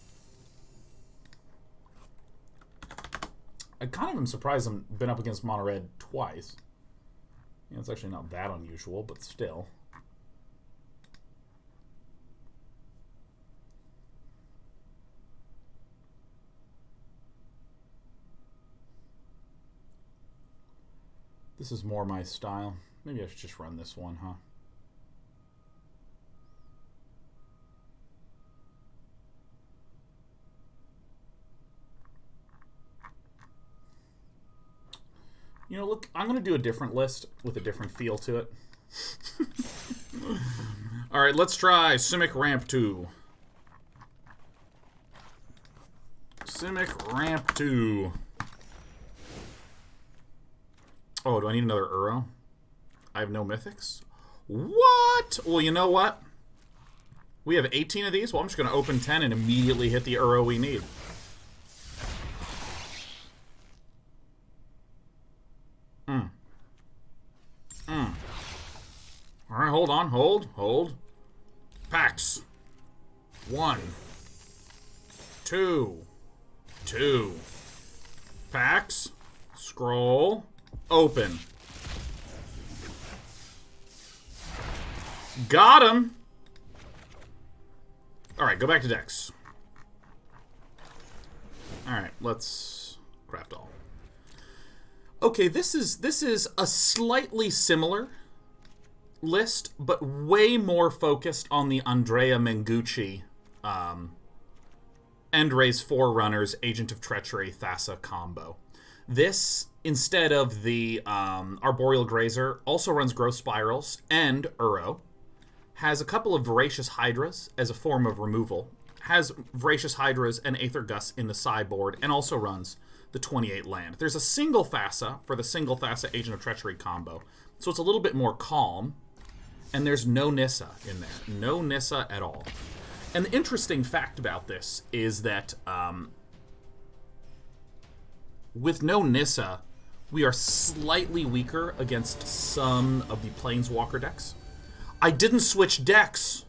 I kind of am surprised I've been up against Mono Red twice. Yeah, it's actually not that unusual, but still. This is more my style. Maybe I should just run this one, huh? You know, look, I'm going to do a different list with a different feel to it. Alright, let's try Simic Ramp 2. Simic Ramp 2. Oh, do I need another Uro? I have no mythics? What? Well, you know what? We have 18 of these. Well, I'm just going to open 10 and immediately hit the Uro we need. Alright, hold on. Hold. Packs. 1. 2. Packs. Scroll. Open. Got him! Alright, go back to decks. Alright, let's craft all. Okay, this is a slightly similar list, but way more focused on the Andrea Mengucci End-Raise Forerunners, Agent of Treachery, Thassa combo. This, instead of the Arboreal Grazer, also runs Growth Spirals and Uro. Has a couple of Voracious Hydras as a form of removal. Has Voracious Hydras and Aether Gust in the sideboard, and also runs the 28 land. There's a single Thassa for the single Thassa Agent of Treachery combo, so it's a little bit more calm. And there's no Nissa in there. No Nissa at all. And the interesting fact about this is that with no Nissa, we are slightly weaker against some of the Planeswalker decks. I didn't switch decks!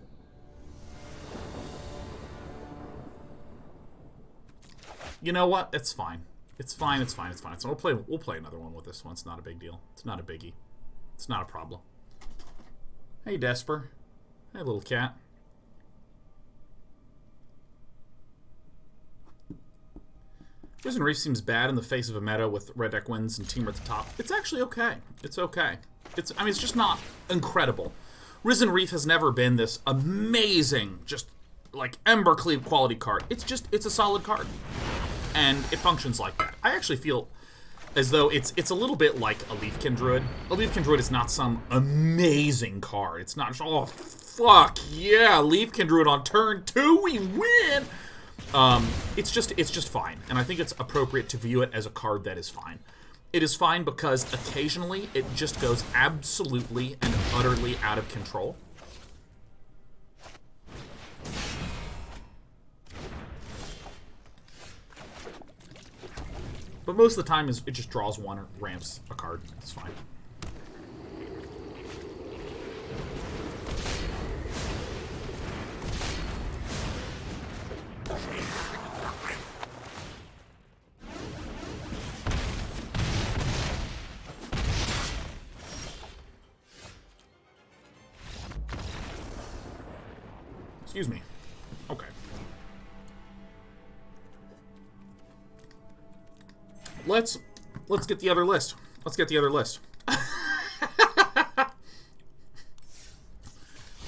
You know what? It's fine. It's fine. So we'll play another one with this one. It's not a big deal. It's not a biggie. It's not a problem. Hey, Desper. Hey, little cat. Risen Reef seems bad in the face of a meta with red deck wins and teamer at the top. It's actually okay. It's okay. I mean, it's just not incredible. Risen Reef has never been this amazing, just like Embercleave quality card. It's a solid card, and it functions like that. I actually feel as though it's a little bit like a Leafkin Druid. A Leafkin Druid is not some amazing card. It's not just, oh fuck yeah, Leafkin Druid on turn 2, we win. It's just fine, and I think it's appropriate to view it as a card that is fine. It is fine because occasionally it just goes absolutely and utterly out of control. But most of the time it just draws one or ramps a card. It's fine. Excuse me. Okay. Let's get the other list. Let's get the other list.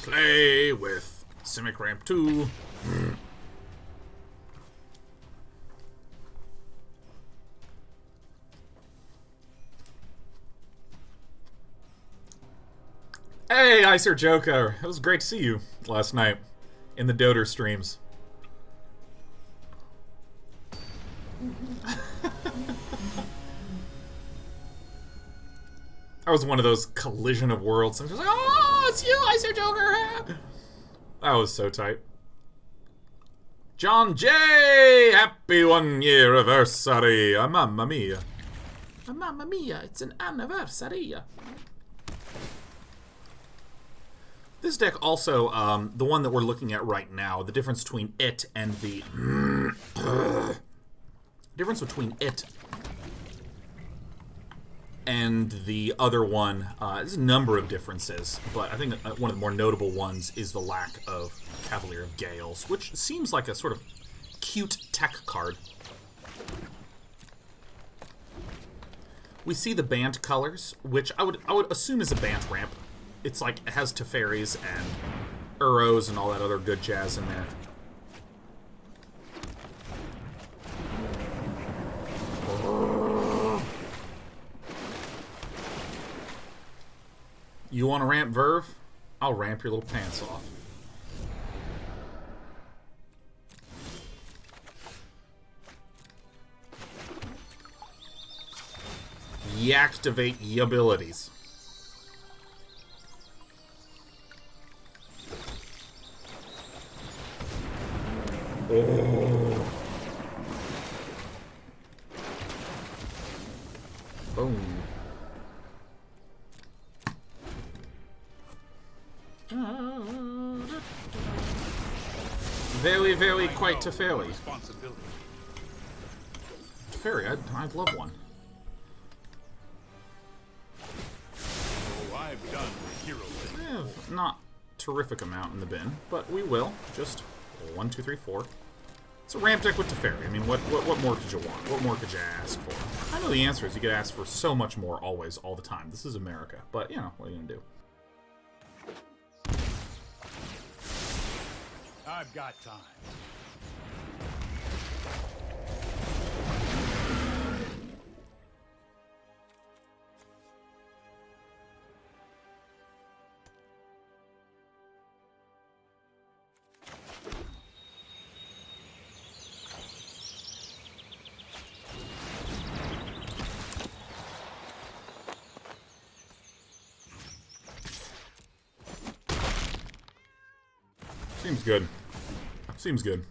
Play with Simic Ramp 2. Hey, Icer Joker. It was great to see you last night in the Dota streams. I was one of those collision of worlds. I'm just like, oh, it's you, Icer Joker. That was so tight. John J. Happy 1 year anniversary. Mamma mia. Mamma mia, it's an anniversary. This deck also, the one that we're looking at right now, the difference between it and the... difference between it and the other one, there's a number of differences, but I think one of the more notable ones is the lack of Cavalier of Gales, which seems like a sort of cute tech card. We see the Bant colors, which I would assume is a Bant ramp. It's like, it has Teferis and Uros and all that other good jazz in there. You want to ramp Verve? I'll ramp your little pants off. Activate your abilities. Oh. Boom. Very, very quite Teferi. Teferi, I'd love one. Oh, I've done the hero list. We have not terrific amount in the bin, but we will. Just 1, 2, 3, 4. It's a ramp deck with Teferi. I mean, what more could you want? What more could you ask for? I know the answer is you could ask for so much more always, all the time. This is America. But, you know, what are you going to do? I've got time. Seems good. Seems good.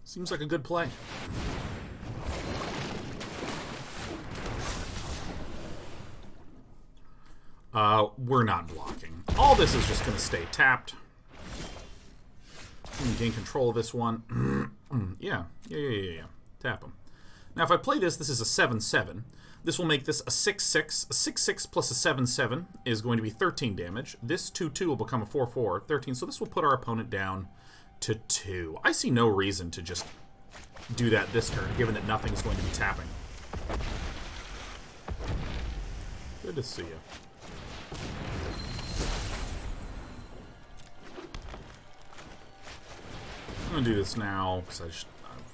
Seems like a good play. We're not blocking. All this is just going to stay tapped. Gain control of this one. Yeah. Tap him. Now, if I play this, this is a 7/7. This will make this a 6/6. A 6/6 plus a 7/7 is going to be 13 damage. This 2/2 will become a 4/4, 13. So this will put our opponent down to 2. I see no reason to just do that this turn, given that nothing is going to be tapping. Good to see you. I'm going to do this now, because I've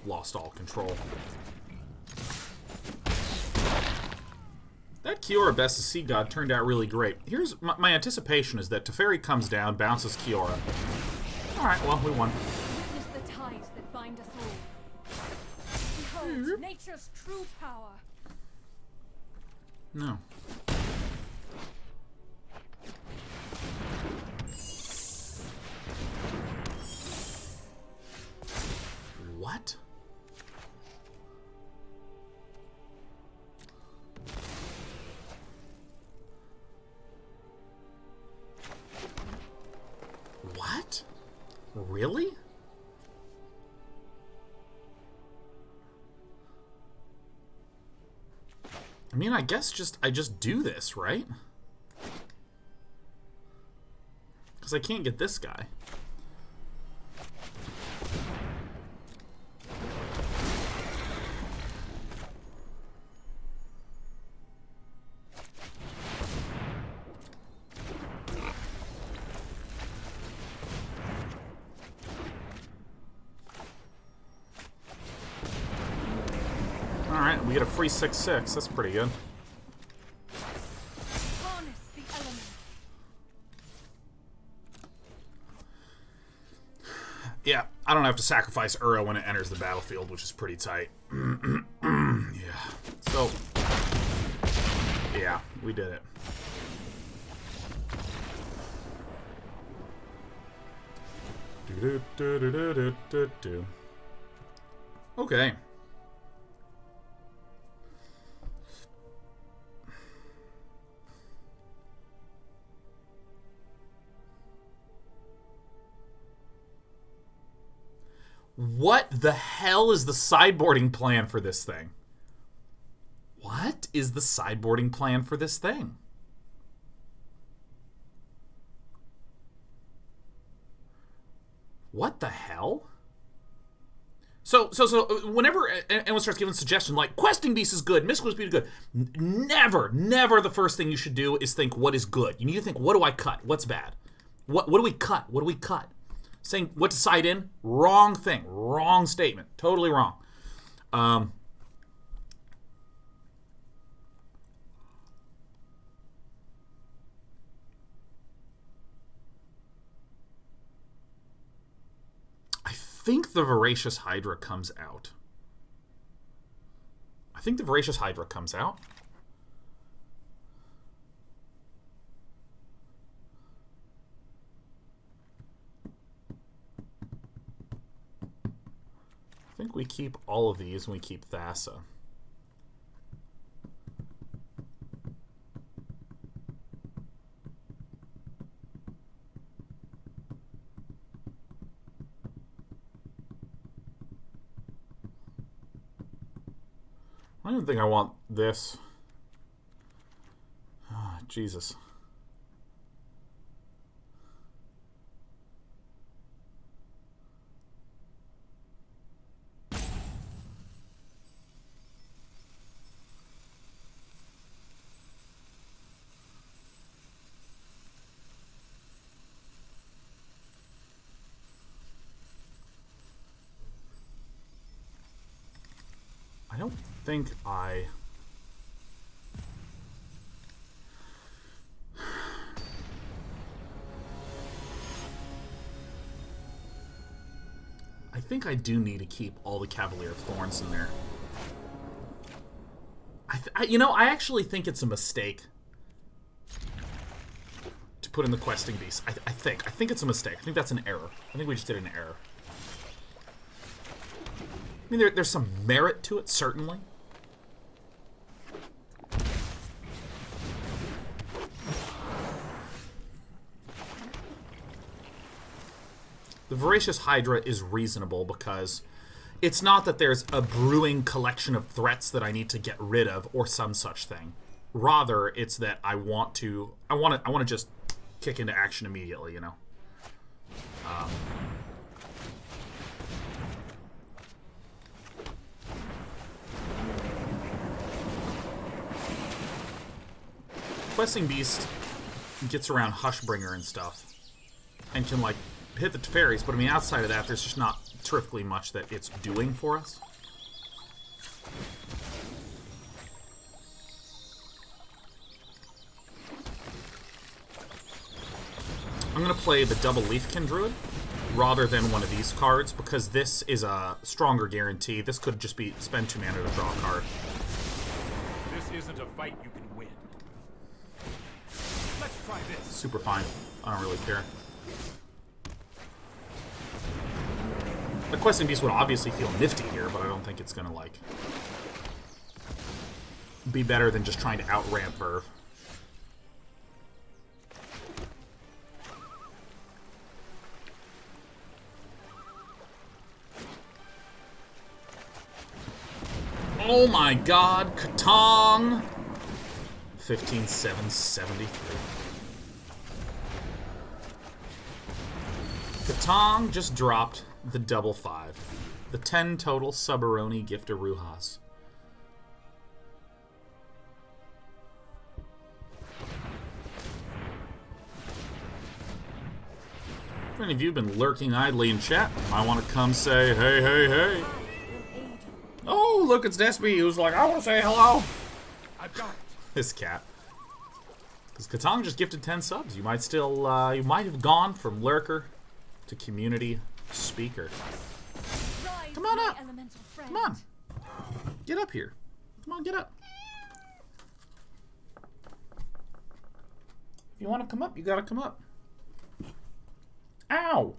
lost all control. That Kiora Best of Sea God turned out really great. Here's my anticipation is that Teferi comes down, bounces Kiora. Alright, well, we won. Witness the ties that bind us all. Behold, nature's true power. No. What? What? Really? I mean, I guess I just do this, right? Because I can't get this guy. Alright, we get a free 6/6. That's pretty good. Harness the elements. Yeah, I don't have to sacrifice Uro when it enters the battlefield, which is pretty tight. Yeah. So, yeah, we did it. Okay. What the hell is the sideboarding plan for this thing? What is the sideboarding plan for this thing? What the hell? So whenever anyone starts giving suggestions like Questing Beast is good, Mystical Beast is good, never the first thing you should do is think what is good. You need to think, what do I cut? What's bad? What do we cut? What do we cut? Saying what to side in, wrong thing, wrong statement, totally wrong. I think the Voracious Hydra comes out. I think the Voracious Hydra comes out. I think we keep all of these and we keep Thassa. I don't think I want this. Oh, Jesus. I don't think I think I do need to keep all the Cavalier of Thorns in there. I actually think it's a mistake to put in the Questing Beast. I think it's a mistake. I think that's an error. I think we just did an error. I mean, there's some merit to it, certainly. The Voracious Hydra is reasonable because it's not that there's a brewing collection of threats that I need to get rid of or some such thing. Rather, it's that I want to just kick into action immediately, you know. Questing Beast gets around Hushbringer and stuff, and can, like, hit the Teferis, but I mean, outside of that, there's just not terrifically much that it's doing for us. I'm going to play the double Leafkin Druid rather than one of these cards, because this is a stronger guarantee. This could just be spend 2 mana to draw a card. This isn't a fight you can win. Let's try this. Super fine. I don't really care. The Questing Beast would obviously feel nifty here, but I don't think it's going to, like, be better than just trying to out-ramp Verve. Oh my god, Katong! 15-7-73. Katong just dropped the double 5. The 10 total Subaroni Gift of Ruhas. If any of you have been lurking idly in chat, might want to come say, hey, hey, hey. Oh, look, it's Despy, who's like, I want to say hello. I've got it. This cat. Because Katong just gifted 10 subs. You might still, you might have gone from lurker to community speaker. Come on up. Come on. Get up here. Come on, get up. If you want to come up, you gotta come up. Ow!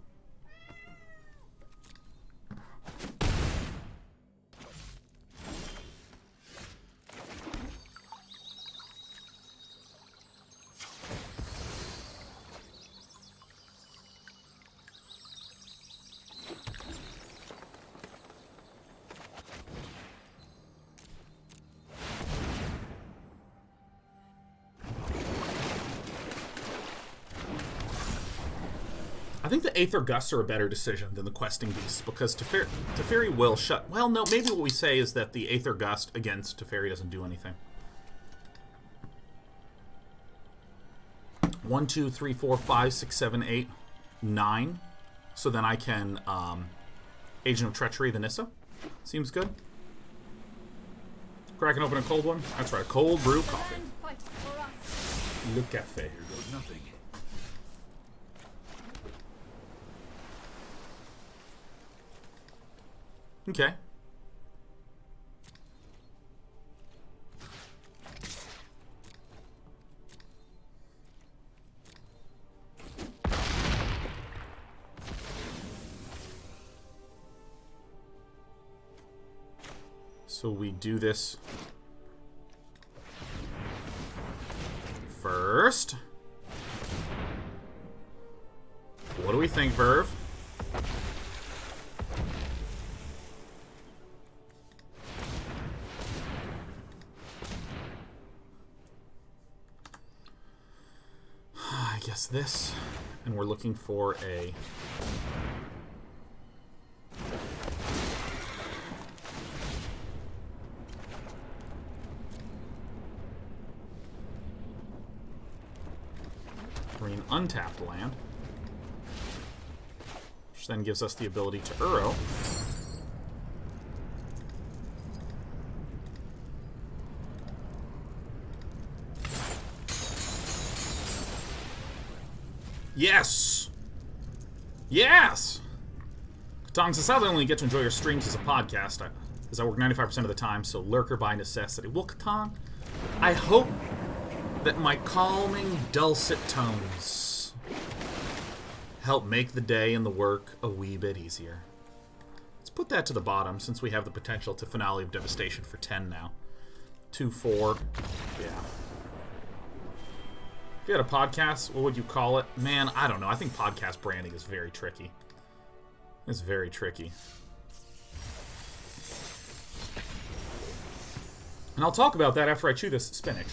I think the Aether Gusts are a better decision than the Questing Beasts, because Teferi will shut... Well, no, maybe what we say is that the Aether Gust against Teferi doesn't do anything. 1, 2, 3, 4, 5, 6, 7, 8, 9. So then I can Agent of Treachery the Nissa. Seems good. Cracking open a cold one. That's right, cold brew coffee. Le café. Here goes nothing. Okay. So we do this first. What do we think, Verve? I guess this, and we're looking for a green untapped land, which then gives us the ability to Uro. Yes! Yes! Katong says, sadly I only get to enjoy your streams as a podcast, as I work 95% of the time, so lurker by necessity. Well, Katong, I hope that my calming, dulcet tones help make the day and the work a wee bit easier. Let's put that to the bottom, since we have the potential to Finale of Devastation for 10 now. 2-4. Yeah. If you had a podcast, what would you call it? Man, I don't know. I think podcast branding is very tricky. It's very tricky. And I'll talk about that after I chew this spinach.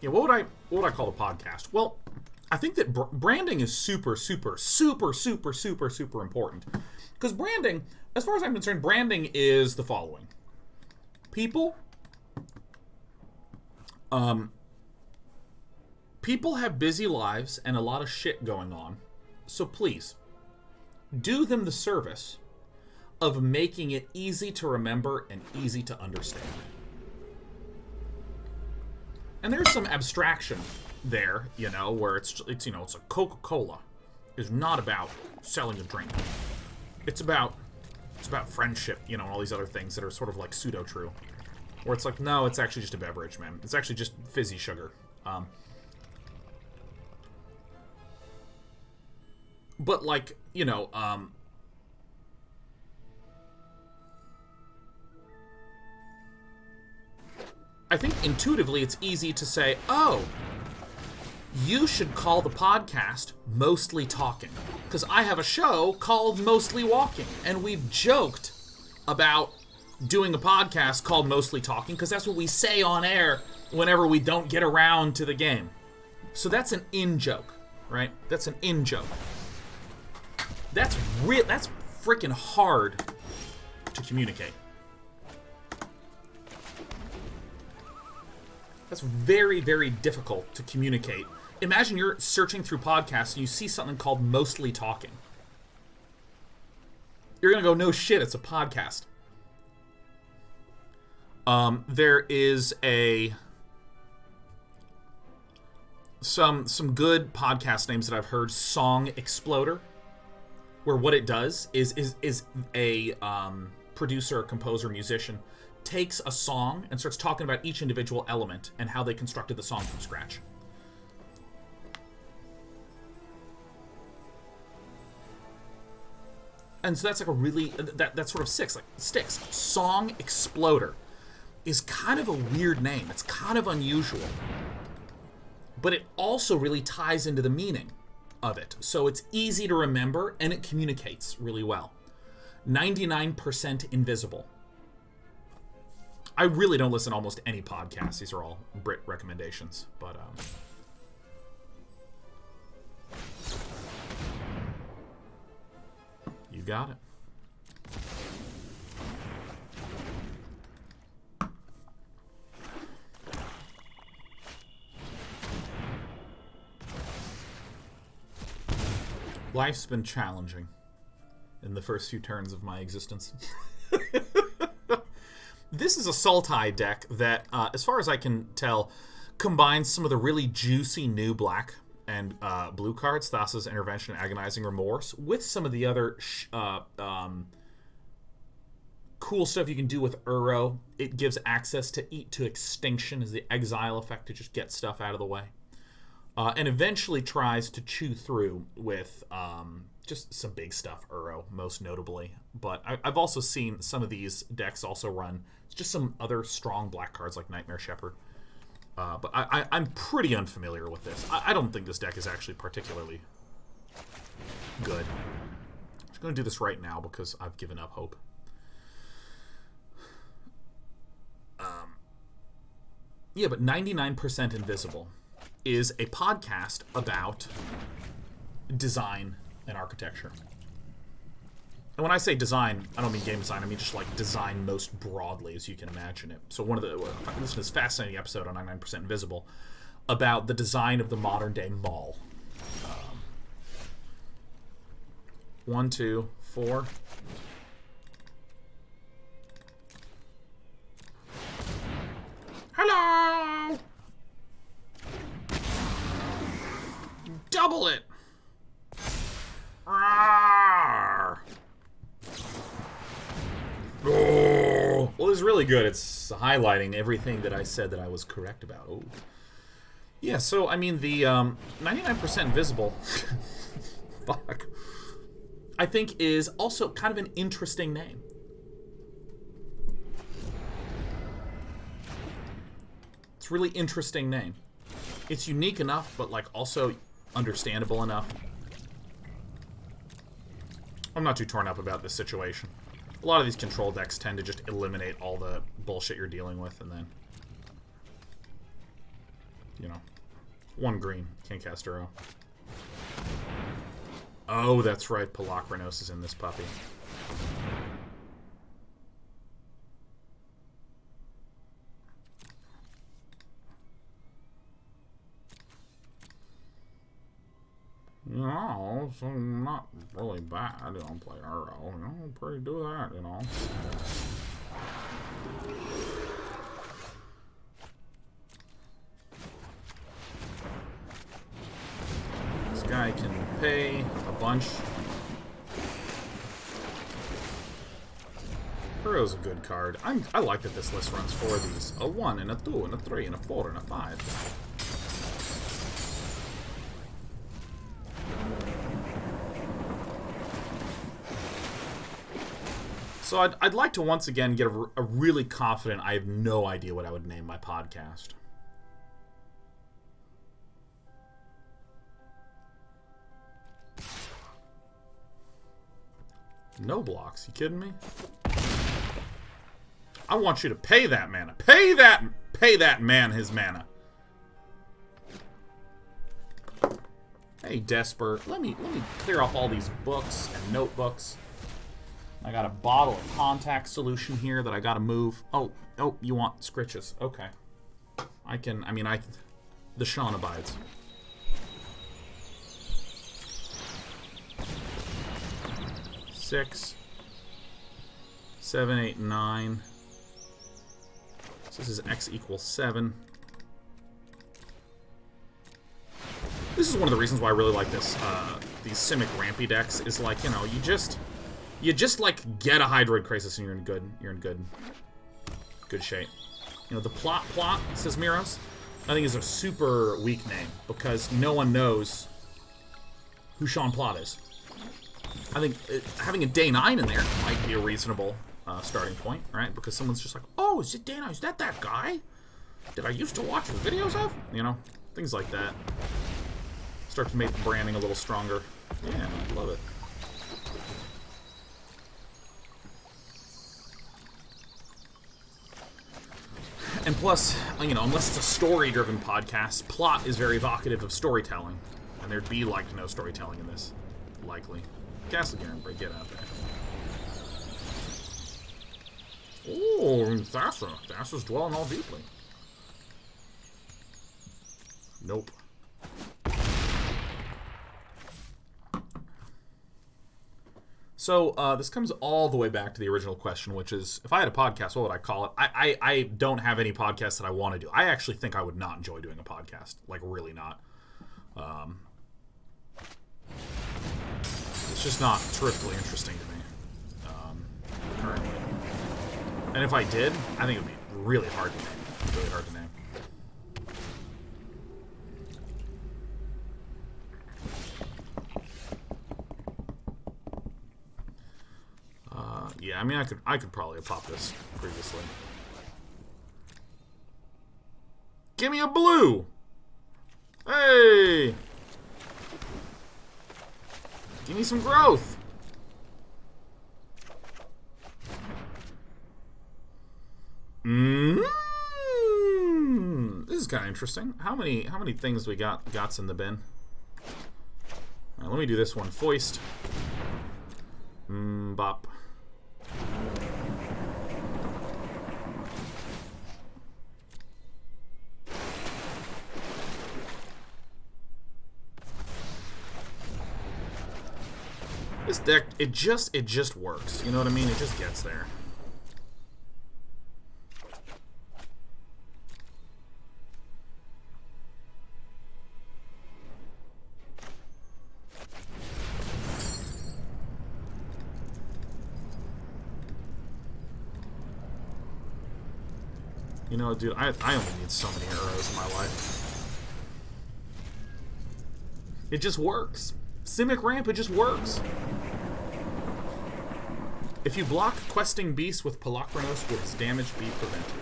Yeah, what would I call the podcast? Well, I think that branding is super important. Because branding, as far as I'm concerned, branding is the following. People have busy lives and a lot of shit going on. So please, do them the service of making it easy to remember and easy to understand. And there's some abstraction there, you know, where it's you know, it's a Coca-Cola is not about selling a drink. It's about friendship, you know, and all these other things that are sort of like pseudo-true. Where it's like, no, it's actually just a beverage, man. It's actually just fizzy sugar. But like, you know, I think intuitively it's easy to say, oh, you should call the podcast Mostly Talking. Because I have a show called Mostly Walking. And we've joked about doing a podcast called Mostly Talking because that's what we say on air whenever we don't get around to the game. So that's an in-joke, right? That's an in-joke. That's freaking hard to communicate. That's very, very difficult to communicate. Imagine you're searching through podcasts and you see something called Mostly Talking. You're gonna go, no shit, it's a podcast. There is some good podcast names that I've heard. Song Exploder, where what it does is a producer, composer, musician takes a song and starts talking about each individual element and how they constructed the song from scratch. And so that's like a really, that sort of sticks. Song Exploder is kind of a weird name. It's kind of unusual. But it also really ties into the meaning of it. So it's easy to remember and it communicates really well. 99% Invisible. I really don't listen to almost any podcasts. These are all Brit recommendations. But, you got it. Life's been challenging in the first few turns of my existence. This is a Sultai deck that, as far as I can tell, combines some of the really juicy new black and blue cards, Thassa's Intervention and Agonizing Remorse, with some of the other cool stuff you can do with Uro. It gives access to Eat to Extinction as the exile effect to just get stuff out of the way. And eventually tries to chew through with just some big stuff, Uro, most notably. But I've also seen some of these decks also run just some other strong black cards like Nightmare Shepherd. But I'm pretty unfamiliar with this. I don't think this deck is actually particularly good. I'm just going to do this right now because I've given up hope. Yeah, but 99% Invisible is a podcast about design and architecture. And when I say design, I don't mean game design. I mean just like design most broadly as you can imagine it. So listen to this fascinating episode on 99% Invisible about the design of the modern day mall. 1, 2, 4. Hello! Double it! Rawr! Oh. Well, it's really good. It's highlighting everything that I said that I was correct about. Oh. Yeah, so, I mean, the 99% Invisible, fuck, I think is also kind of an interesting name. It's a really interesting name. It's unique enough, but, like, also understandable enough. I'm not too torn up about this situation. A lot of these control decks tend to just eliminate all the bullshit you're dealing with, and then you know, 1 green. Can't cast Uro. Oh, that's right. Pelakrenos is in this puppy. No, so not really bad. I don't play Uro. You know, pretty do that, you know. This guy can pay a bunch. Uro's a good card. I like that this list runs 4 of these. A 1 and a 2 and a 3 and a 4 and a 5. So I'd like to once again get a really confident, I have no idea what I would name my podcast. No blocks, you kidding me? I want you to pay that mana. Pay that man his mana. Hey, Desper, let me clear off all these books and notebooks. I got a bottle of contact solution here that I gotta move. Oh, you want scritches. Okay. The Sean abides. Six, 7, 8, 9. So this is X equals 7. This is one of the reasons why I really like this, these Simic Rampy decks, is like, you know, you just like get a Hydroid Krasis and you're in good shape. You know, the plot, says Miros, I think is a super weak name because no one knows who Sean Plot is. I think having a Day 9 in there might be a reasonable starting point, right? Because someone's just like, oh, is it Day 9? Is that guy that I used to watch the videos of? You know, things like that. Start to make the branding a little stronger. Yeah, I love it. And plus, you know, unless it's a story-driven podcast, plot is very evocative of storytelling. And there'd be, like, no storytelling in this. Likely. Castle Vantress, get out there. Oh, Thassa. Thassa's dwelling all deeply. Nope. So, this comes all the way back to the original question, which is, if I had a podcast, what would I call it? I don't have any podcasts that I want to do. I actually think I would not enjoy doing a podcast. Like, really not. It's just not terrifically interesting to me, currently. And if I did, I think it would be really hard to name. Really hard to name. Yeah, I mean, I could probably have popped this previously. Give me a blue! Hey! Give me some growth! This is kind of interesting. How many things we gots in the bin? Alright, let me do this one. Foist. Bop. This deck, it just works. You know what I mean? It just gets there. You know, dude, I only need so many arrows in my life. It just works. Simic Ramp, it just works. If you block Questing Beast with Pelakrenos, would its damage be prevented?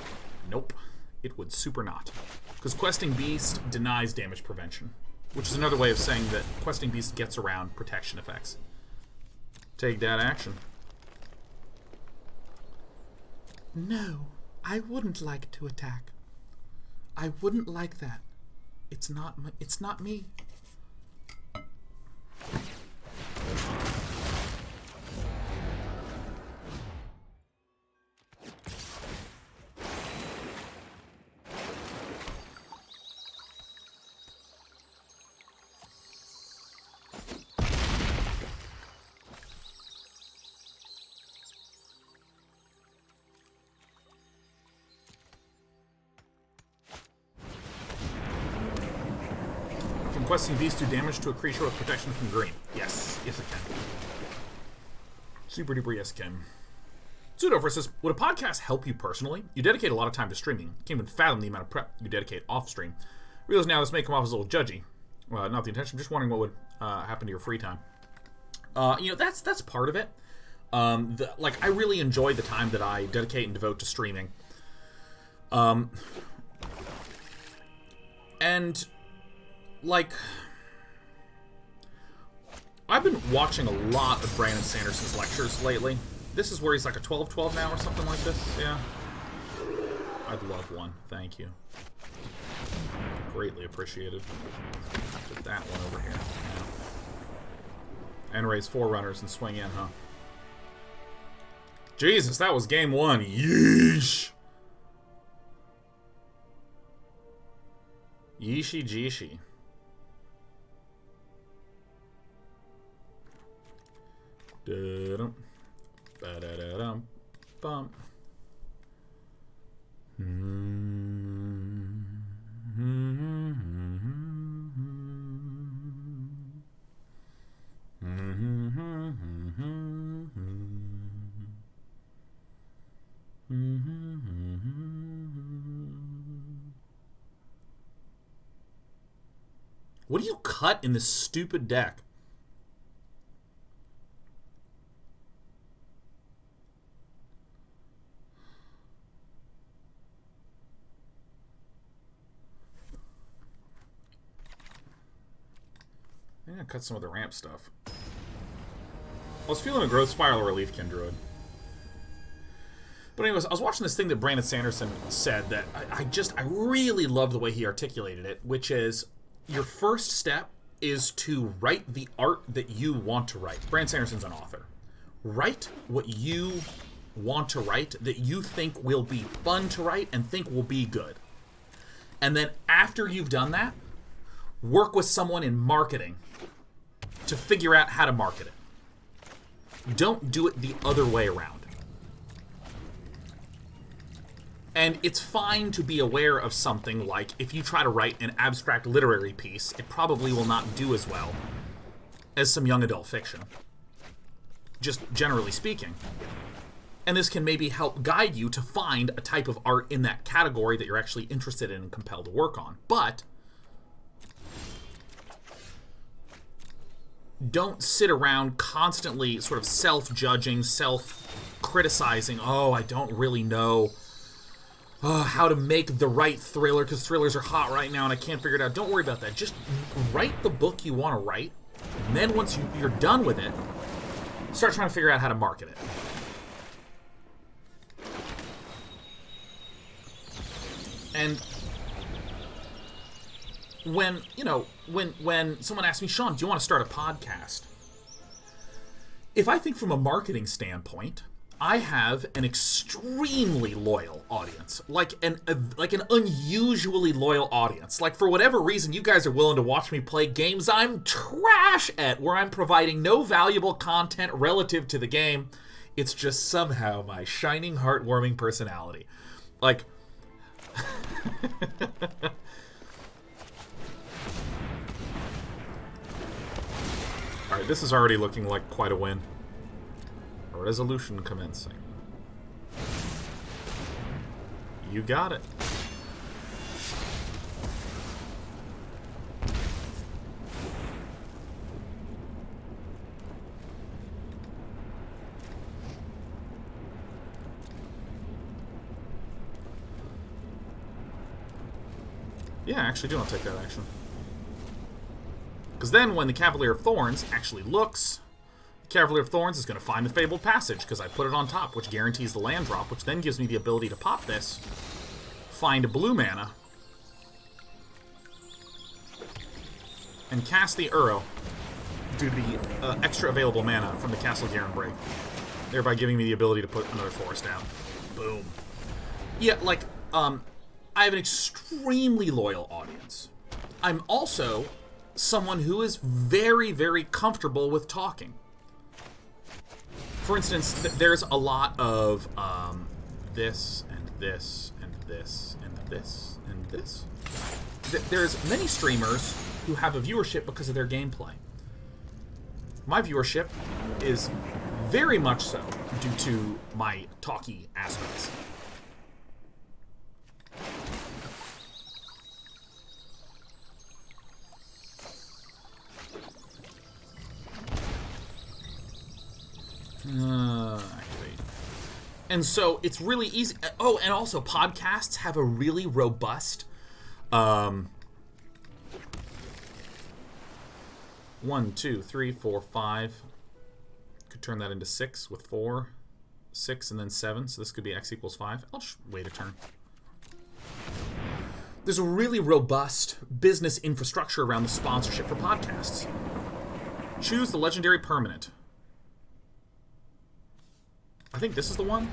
Nope. It would super not. Because Questing Beast denies damage prevention. Which is another way of saying that Questing Beast gets around protection effects. Take that action. No, I wouldn't like to attack. I wouldn't like that. It's not my, it's not me. Questing these 2 damage to a creature with protection from green. Yes. Yes, it can. Super duper yes, can. Pseudo versus, would a podcast help you personally? You dedicate a lot of time to streaming. Can't even fathom the amount of prep you dedicate off stream. Realize now this may come off as a little judgy. Not the intention. I'm just wondering what would happen to your free time. You know, that's part of it. Like, I really enjoy the time that I dedicate and devote to streaming. And like, I've been watching a lot of Brandon Sanderson's lectures lately. This is where he's like a 12-12 now or something like this. Yeah. I'd love one. Thank you. Greatly appreciated. Put that one over here. Yeah. And raise 4 runners and swing in, huh? Jesus, that was game 1. Yeesh. Yeeshi jeeshi. Da-dum, ba-da-da-dum, bum. What do you cut in this stupid deck? I'm gonna cut some of the ramp stuff. I was feeling a growth spiral or a Leafkin Druid. But anyways, I was watching this thing that Brandon Sanderson said that I really love the way he articulated it, which is your first step is to write the art that you want to write. Brandon Sanderson's an author. Write what you want to write that you think will be fun to write and think will be good. And then after you've done that, work with someone in marketing to figure out how to market it. Don't do it the other way around. And it's fine to be aware of something like, if you try to write an abstract literary piece, it probably will not do as well as some young adult fiction. Just generally speaking. And this can maybe help guide you to find a type of art in that category that you're actually interested in and compelled to work on. But don't sit around constantly sort of self-judging, self-criticizing. Oh, I don't really know how to make the right thriller because thrillers are hot right now and I can't figure it out. Don't worry about that. Just write the book you want to write, and then once you're done with it, start trying to figure out how to market it. And when, you know, when someone asks me, Sean, do you want to start a podcast? If I think from a marketing standpoint, I have an extremely loyal audience, like an unusually loyal audience. Like, for whatever reason, you guys are willing to watch me play games I'm trash at, where I'm providing no valuable content relative to the game. It's just somehow my shining, heartwarming personality. Like, alright, this is already looking like quite a win. A resolution commencing. You got it. Yeah, I actually do want to take that action. Because then when the Cavalier of Thorns actually looks, the Cavalier of Thorns is going to find the Fabled Passage because I put it on top, which guarantees the land drop, which then gives me the ability to pop this, find a blue mana, and cast the Uro due to the extra available mana from the Castle Vantress, thereby giving me the ability to put another forest down. Boom. Yeah, like, I have an extremely loyal audience. I'm also someone who is very, very comfortable with talking. For instance, there's a lot of this and this and this and this and this. There's many streamers who have a viewership because of their gameplay. My viewership is very much so due to my talky aspects. Activate. And so it's really easy. Oh, and also podcasts have a really robust 1, 2, 3, 4, 5. Could turn that into 6 with 4, 6, and then 7. So this could be x equals 5. I'll just wait a turn. There's a really robust business infrastructure around the sponsorship for podcasts. Choose the legendary permanent. I think this is the one.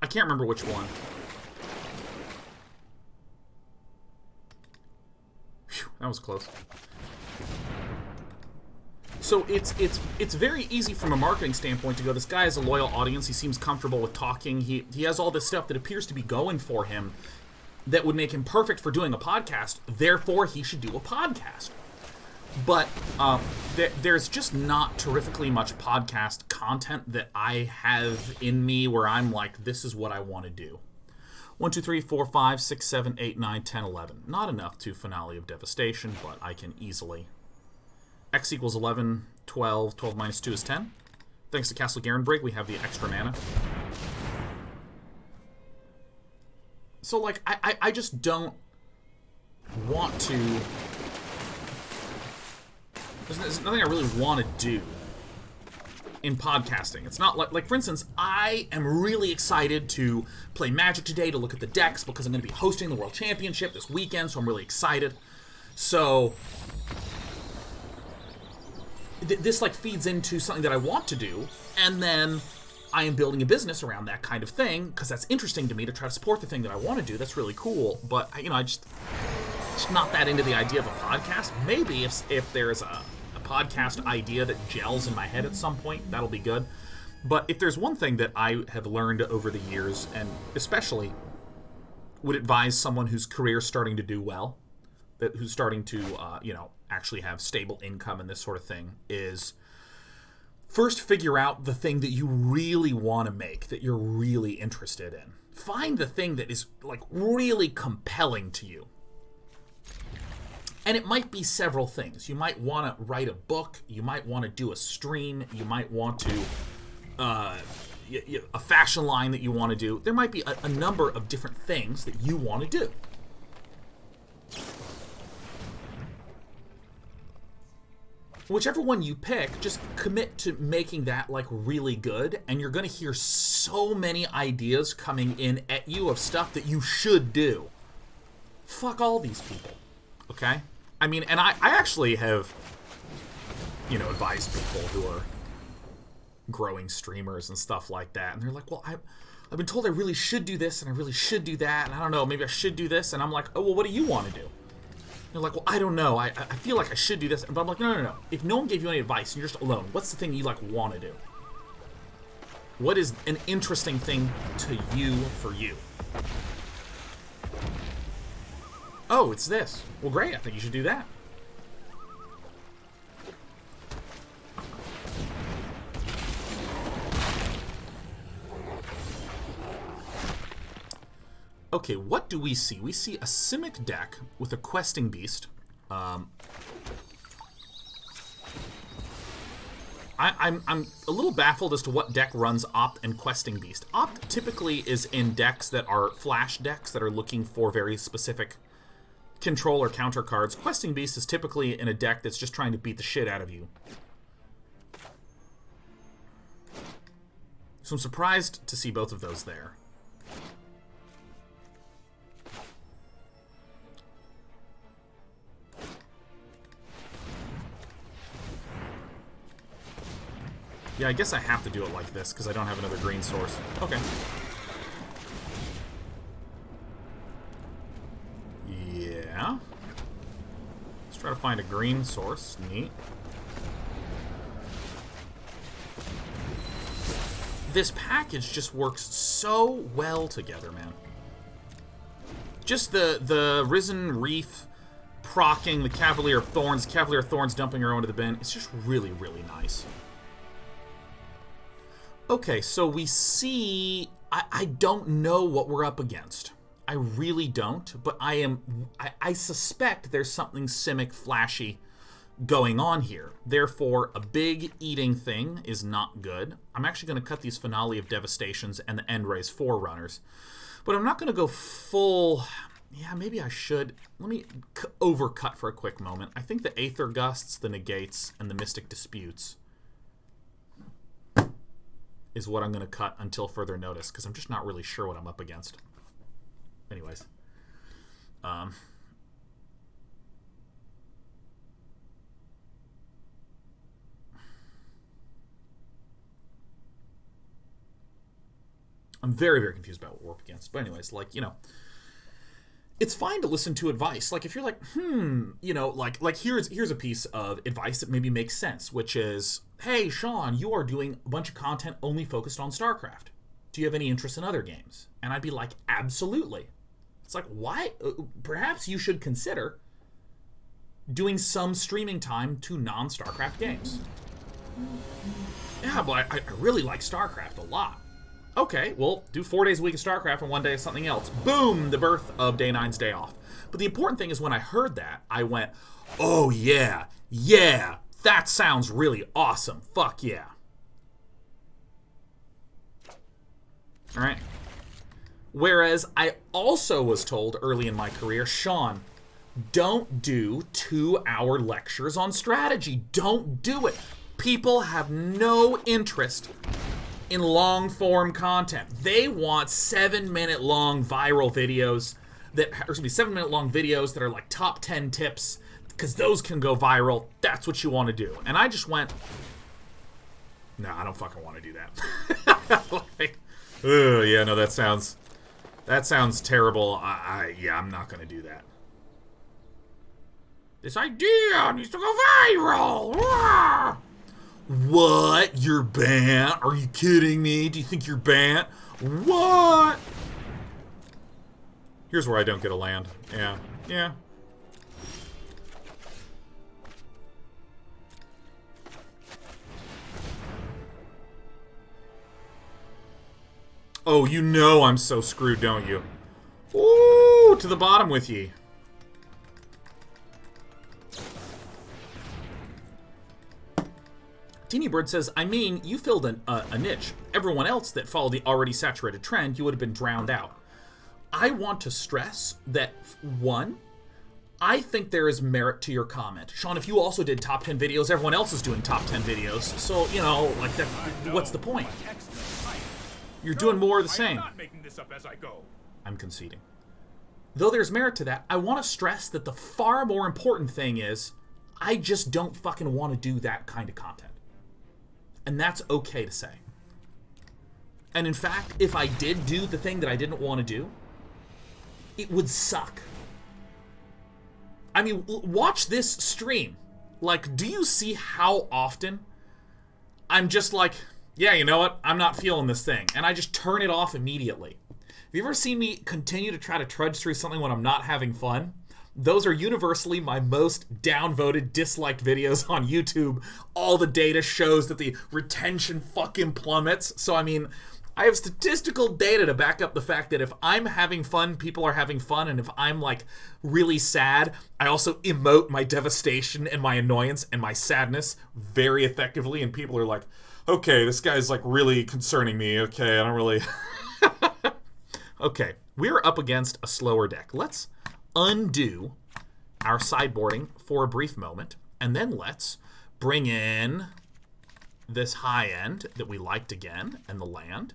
I can't remember which one. Phew, that was close. So it's very easy from a marketing standpoint to go, this guy has a loyal audience, he seems comfortable with talking, he has all this stuff that appears to be going for him that would make him perfect for doing a podcast, therefore he should do a podcast. But there's just not terrifically much podcast content that I have in me where I'm like, this is what I want to do. 1, 2, 3, 4, 5, 6, 7, 8, 9, 10, 11. Not enough to Finale of Devastation, but I can easily. X equals 11, 12. 12 minus 2 is 10. Thanks to Castle Vantress, we have the extra mana. So, like, I just don't want to... There's nothing I really want to do in podcasting. It's not like, for instance, I am really excited to play Magic today to look at the decks because I'm going to be hosting the World Championship this weekend, so I'm really excited. So this like feeds into something that I want to do, and then I am building a business around that kind of thing because that's interesting to me to try to support the thing that I want to do. That's really cool, but I just not that into the idea of a podcast. Maybe if there's a podcast idea that gels in my head at some point, that'll be good. But if there's one thing that I have learned over the years, and especially would advise someone whose career's starting to do well, who's starting to actually have stable income and this sort of thing, is first figure out the thing that you really want to make, that you're really interested in. Find the thing that is like really compelling to you. And it might be several things. You might want to write a book. You might want to do a stream. You might want to, a fashion line that you want to do. There might be a number of different things that you want to do. Whichever one you pick, just commit to making that like really good, and you're going to hear so many ideas coming in at you of stuff that you should do. Fuck all these people, okay? I mean, and I actually have, advised people who are growing streamers and stuff like that, and they're like, well, I've been told I really should do this, and I really should do that, and I don't know, maybe I should do this, and I'm like, oh, well, what do you want to do? They're like, well, I don't know, I feel like I should do this, but I'm like, no. If no one gave you any advice, and you're just alone, what's the thing you, like, want to do? What is an interesting thing to you for you? Oh, it's this. Well, great. I think you should do that. Okay, what do we see? We see a Simic deck with a Questing Beast. I'm a little baffled as to what deck runs Opt and Questing Beast. Opt typically is in decks that are flash decks that are looking for very specific control or counter cards. Questing Beast is typically in a deck that's just trying to beat the shit out of you. So I'm surprised to see both of those there. Yeah, I guess I have to do it like this because I don't have another green source. Okay. Yeah. Let's try to find a green source. Neat. This package just works so well together, man. Just the Risen Reef proccing the Cavalier of Thorns dumping her onto the bin. It's just really, really nice. Okay, so we see... I don't know what we're up against. I really don't, but I suspect there's something Simic flashy going on here. Therefore, a big eating thing is not good. I'm actually going to cut these Finale of Devastations and the Endray's Forerunners. But I'm not going to go full... Yeah, maybe I should. Let me overcut for a quick moment. I think the Aether Gusts, the Negates, and the Mystic Disputes is what I'm going to cut until further notice, because I'm just not really sure what I'm up against. Anyways. I'm very, very confused about what we're up against. But anyways, like, you know, it's fine to listen to advice. Like, if you're like, you know, like here's a piece of advice that maybe makes sense, which is, hey, Sean, you are doing a bunch of content only focused on StarCraft. Do you have any interest in other games? And I'd be like, absolutely. It's like, why? Perhaps you should consider doing some streaming time to non-StarCraft games. Yeah, but I really like StarCraft a lot. Okay, well, do 4 days a week of StarCraft and 1 day of something else. Boom! The birth of Day 9's Day Off. But the important thing is when I heard that, I went, oh yeah, that sounds really awesome. Fuck yeah. Alright. Whereas I also was told early in my career, Sean, don't do 2-hour lectures on strategy. Don't do it. People have no interest in long-form content. They want 7-minute long viral videos that, or excuse me, 7-minute long videos that are like top 10 tips, because those can go viral. That's what you want to do. And I just went, no, I don't fucking want to do that. Like, yeah, no, that sounds terrible. Yeah, I'm not gonna do that. This idea needs to go viral. What? You're banned? Are you kidding me? Do you think you're banned? What? Here's where I don't get a land. Yeah. Oh, you know I'm so screwed, don't you? Ooh, to the bottom with ye. Teeny Bird says, I mean, you filled a niche. Everyone else that followed the already saturated trend, you would have been drowned out. I want to stress that, one, I think there is merit to your comment. Sean, if you also did top 10 videos, everyone else is doing top 10 videos. So, you know, like, that, what's the point? You're doing more of the same. I'm not making this up as I go. I'm conceding. Though there's merit to that, I want to stress that the far more important thing is, I just don't fucking want to do that kind of content. And that's okay to say. And in fact, if I did do the thing that I didn't want to do, it would suck. I mean, watch this stream. Like, do you see how often I'm just like, yeah, you know what? I'm not feeling this thing. And I just turn it off immediately. Have you ever seen me continue to try to trudge through something when I'm not having fun? Those are universally my most downvoted, disliked videos on YouTube. All the data shows that the retention fucking plummets. So, I mean, I have statistical data to back up the fact that if I'm having fun, people are having fun. And if I'm, like, really sad, I also emote my devastation and my annoyance and my sadness very effectively. And people are like, okay, this guy's, like, really concerning me. Okay, I don't really... Okay, we're up against a slower deck. Let's undo our sideboarding for a brief moment, and then let's bring in this high end that we liked again, and the land.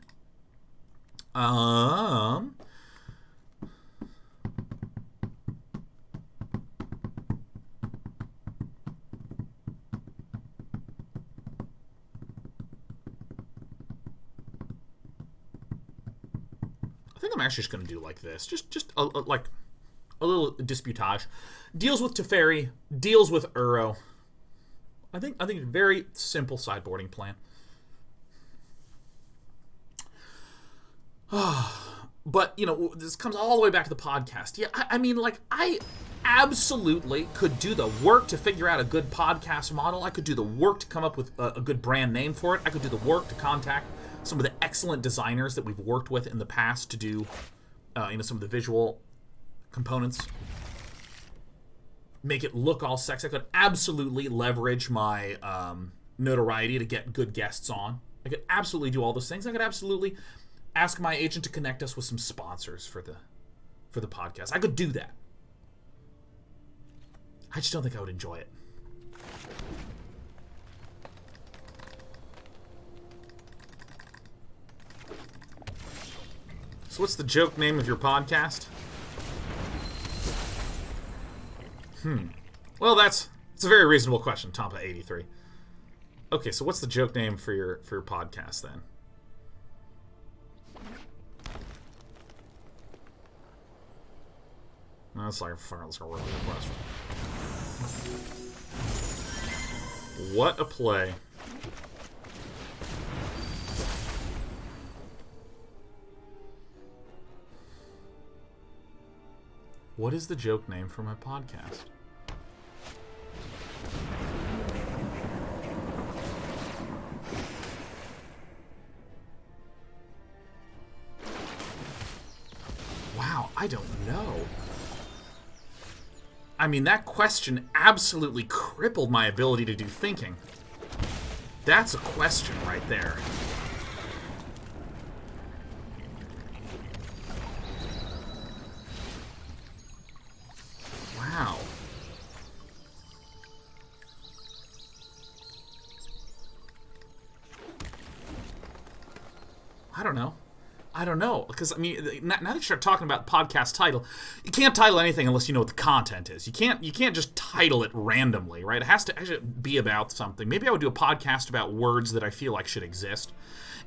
think I'm actually just going to do like this. Just like a little disputage. Deals with Teferi, deals with Uro. I think a very simple sideboarding plan. But, you know, this comes all the way back to the podcast. Yeah, I mean, like, I absolutely could do the work to figure out a good podcast model. I could do the work to come up with a good brand name for it. I could do the work to contact some of the excellent designers that we've worked with in the past to do, you know, some of the visual components. Make it look all sexy. I could absolutely leverage my notoriety to get good guests on. I could absolutely do all those things. I could absolutely ask my agent to connect us with some sponsors for the podcast. I could do that. I just don't think I would enjoy it. So what's the joke name of your podcast? Well, it's a very reasonable question, Tompa83. Okay, so what's the joke name for your podcast then? No, that's like a really good question. What a play. What is the joke name for my podcast? Wow, I don't know. I mean, that question absolutely crippled my ability to do thinking. That's a question right there. Wow. I don't know, because I mean, now that you start talking about podcast title, you can't title anything unless you know what the content is. You can't just title it randomly, right? It has to actually be about something. Maybe I would do a podcast about words that I feel like should exist.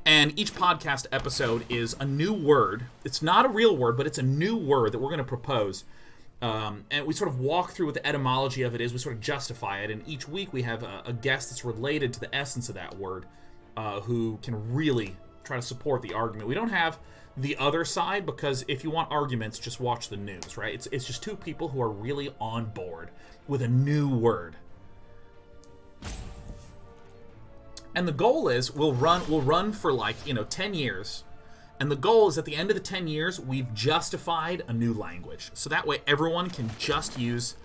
And each podcast episode is a new word. It's not a real word, but it's a new word that we're going to propose. And we sort of walk through what the etymology of it is. We sort of justify it. And each week we have a guest that's related to the essence of that word, who can really try to support the argument. We don't have the other side, because if you want arguments, just watch the news, right? It's just two people who are really on board with a new word. And the goal is we'll run for, like, 10 years. And the goal is at the end of the 10 years, we've justified a new language. So that way everyone can just use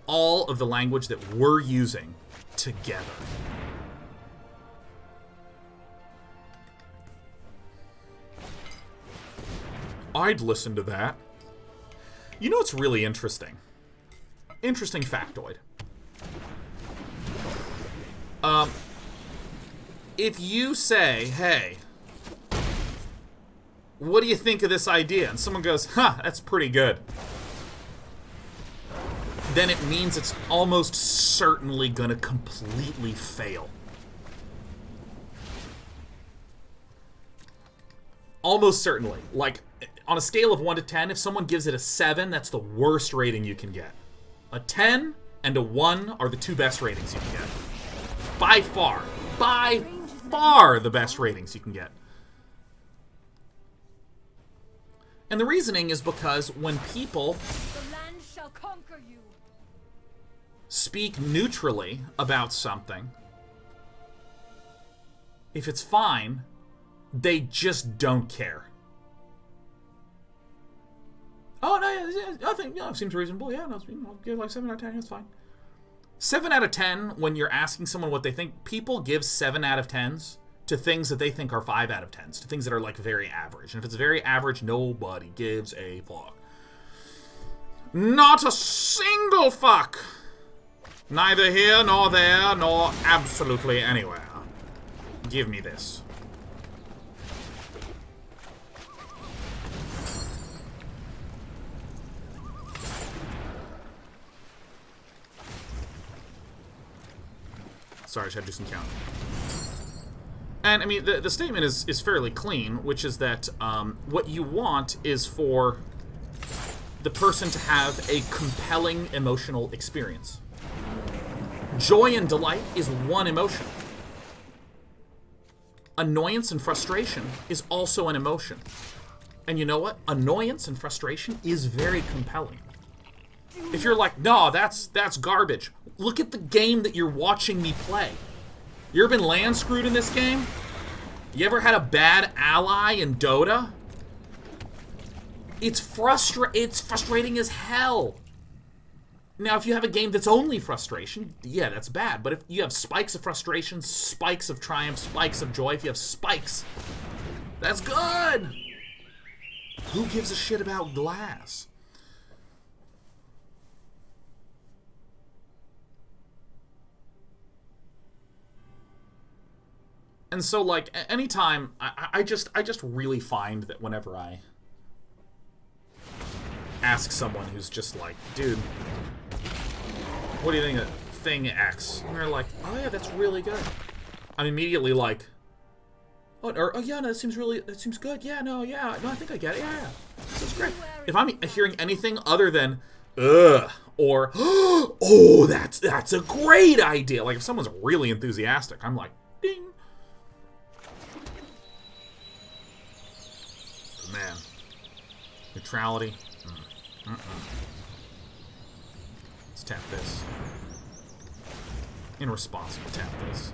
all of the language that we're using together. I'd listen to that. You know what's really interesting? Interesting factoid. If you say, hey, what do you think of this idea? And someone goes, that's pretty good. Then it means it's almost certainly gonna completely fail. Almost certainly. Like, on a scale of 1 to 10, if someone gives it a 7, that's the worst rating you can get. A 10 and a 1 are the two best ratings you can get. By far the best ratings you can get. And the reasoning is because when people The land shall conquer you. speak neutrally about something, if it's fine, they just don't care. Oh, no, yeah, I think, it seems reasonable. Yeah, no, I'll give like 7 out of 10. It's fine. 7 out of 10, when you're asking someone what they think, people give 7 out of 10s to things that they think are 5 out of 10s, to things that are, like, very average. And if it's very average, nobody gives a fuck. Not a single fuck! Neither here, nor there, nor absolutely anywhere. Give me this. Sorry, I just had to do some counting. And I mean, the statement is fairly clean, which is that what you want is for the person to have a compelling emotional experience. Joy and delight is one emotion. Annoyance and frustration is also an emotion. And you know what? Annoyance and frustration is very compelling. If you're like, no, that's garbage. Look at the game that you're watching me play. You ever been land screwed in this game? You ever had a bad ally in Dota? It's frustrating as hell. Now, if you have a game that's only frustration, yeah, that's bad. But if you have spikes of frustration, spikes of triumph, spikes of joy, if you have spikes, that's good. Who gives a shit about glass? And so, like, anytime, I just really find that whenever I ask someone who's just like, dude, what do you think of thing X? And they're like, oh yeah, that's really good. I'm immediately like, oh yeah, no, that seems good. Yeah, no, I think I get it. Yeah. That's great. If I'm hearing anything other than, ugh, or, oh, that's a great idea. Like, if someone's really enthusiastic, I'm like, ding. But man, neutrality. Let's tap this. In response, we'll tap this.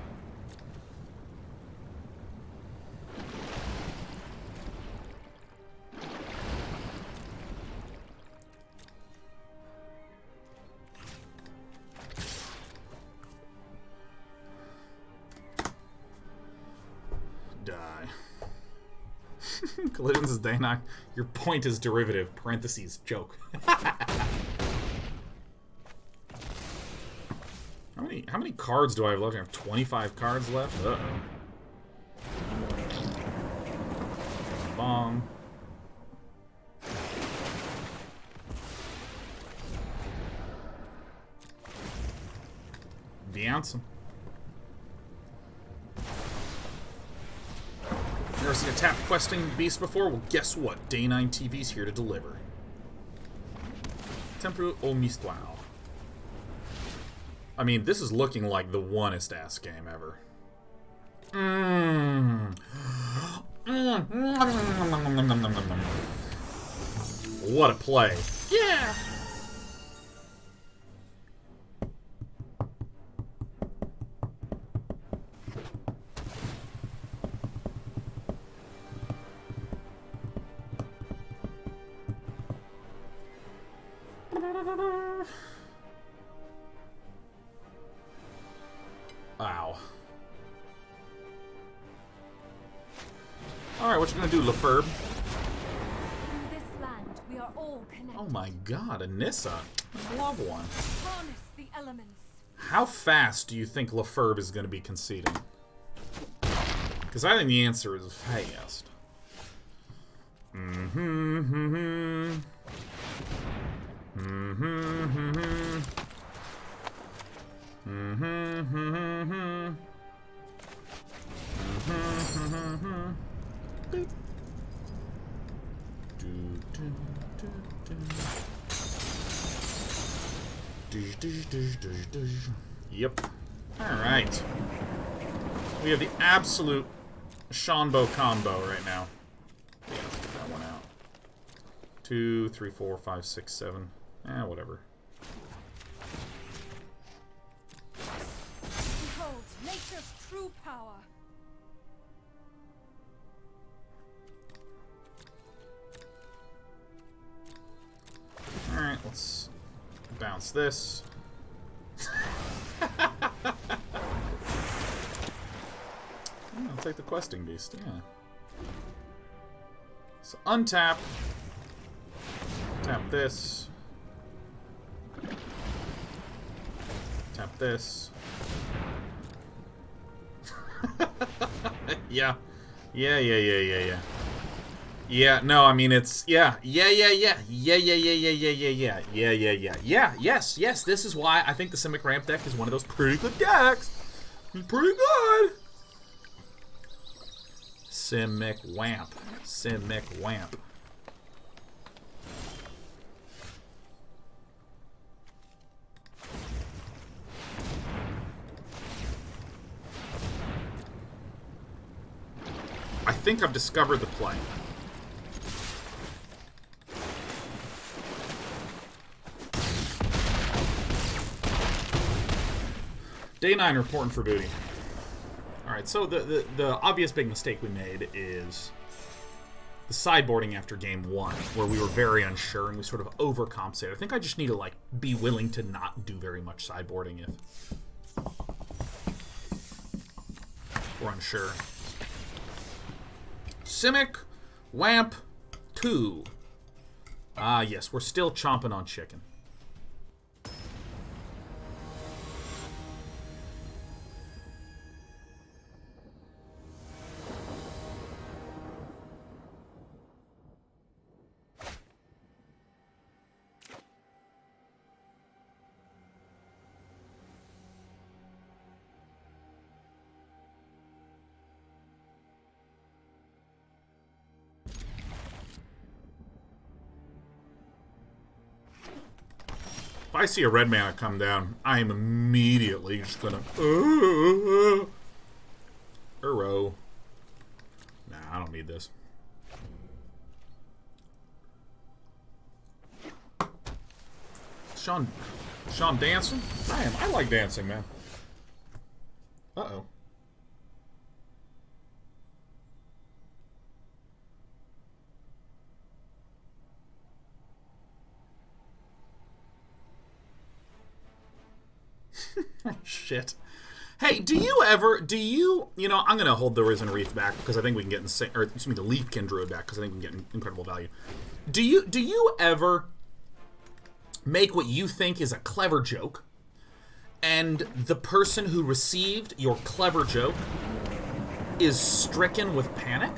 Die. Collisions is day knock. Your point is derivative. Parentheses joke. How many cards do I have left? I have 25 cards left. Uh-oh. Bong. Beyonce. Never seen a tapped questing beast before? Well, guess what? Day 9 TV's here to deliver. Tempo au Mistral. I mean, this is looking like the one-est ass game ever. What a play. Yeah! Wow. Alright, what you gonna do, LaFerb? Through this land, we are all connected. Oh my god, a Nissa. I love one. Harness the elements. How fast do you think LaFerb is gonna be conceding? Because I think the answer is fast. Yep. Alright. We have the absolute Shanbo combo right now. Yeah, let's get that one out. 2, 3, 4, 5, 6, 7. Whatever. Behold, nature's true power. Alright, let's bounce this. I'll take the questing beast, yeah. So untap. Tap this. Tap this. Yeah. Yeah, no, I mean, it's, yeah, yes, this is why I think the Simic Ramp deck is one of those pretty good decks. It's pretty good. Simic Wamp. Simic Wamp. I think I've discovered the play. Day 9 reporting for booty. Alright, so the obvious big mistake we made is the sideboarding after game 1, where we were very unsure and we sort of overcompensated. I think I just need to, like, be willing to not do very much sideboarding if we're unsure. Simic Wamp 2. Ah, yes, we're still chomping on chicken. If I see a red mana come down, I am immediately just gonna Uro. Nah, I don't need this. Sean dancing? I like dancing, man. Uh-oh. Shit. Hey, do you, I'm going to hold the Risen Reef back because I think we can get insane, or excuse me, the Leafkin Druid back because I think we can get incredible value. Do you ever make what you think is a clever joke, and the person who received your clever joke is stricken with panic?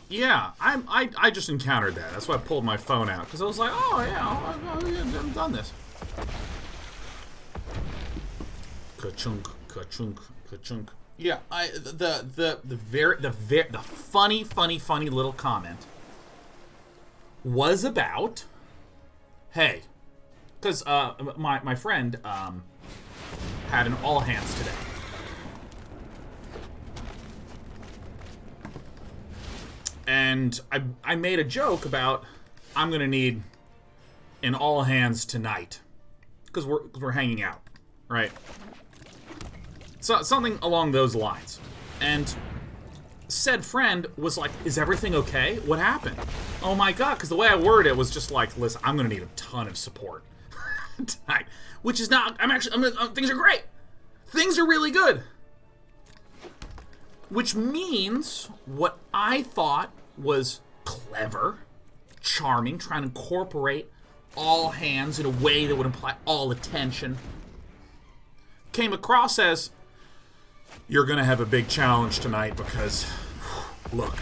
Yeah, I just encountered that. That's why I pulled my phone out, because I was like, oh yeah, I've done this. Ka-chunk, ka-chunk, ka-chunk. Yeah, the funny little comment was about, hey, because my friend had an all hands today. And I made a joke about, I'm going to need an all hands tonight. Because we're hanging out, right? So something along those lines. And said friend was like, is everything okay? What happened? Oh my god, because the way I worded it was just like, listen, I'm going to need a ton of support tonight. Which is not, things are great. Things are really good. Which means what I thought was clever, charming, trying to incorporate all hands in a way that would imply all attention, came across as, you're going to have a big challenge tonight because, look,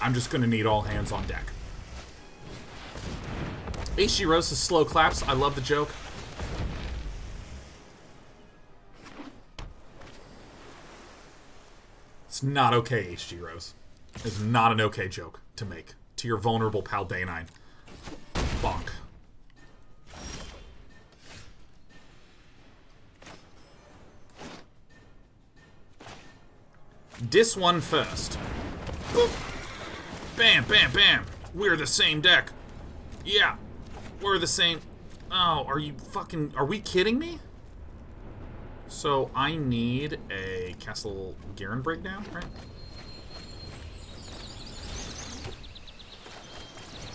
I'm just going to need all hands on deck. HG Rose's slow claps. I love the joke. It's not okay, HG Rose. It's not an okay joke to make to your vulnerable pal Day 9. Bonk. Dis one first. Boop. Bam, bam, bam. We're the same deck. Yeah, we're the same. Oh, are we kidding me? So I need a Castle Garen breakdown, right?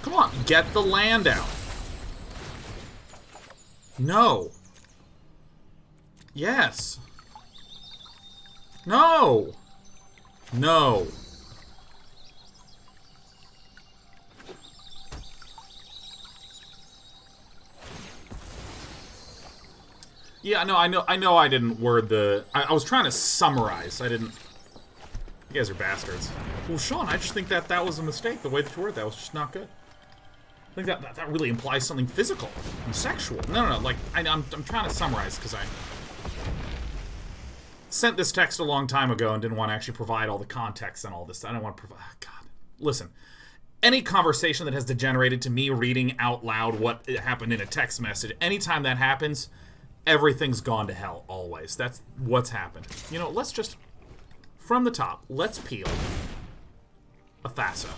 Come on, get the land out. No. Yes. No. No. Yeah, no, I know I didn't word the... I was trying to summarize. I didn't... You guys are bastards. Well, Sean, I just think that was a mistake. The way that you worded that was just not good. think that really implies something physical and sexual. No. Like, I'm trying to summarize, because I sent this text a long time ago and didn't want to actually provide all the context and all this. I don't want to provide... God. Listen. Any conversation that has degenerated to me reading out loud what happened in a text message, anytime that happens, everything's gone to hell, always. That's what's happened. You know, let's just... From the top, let's peel a Thassa.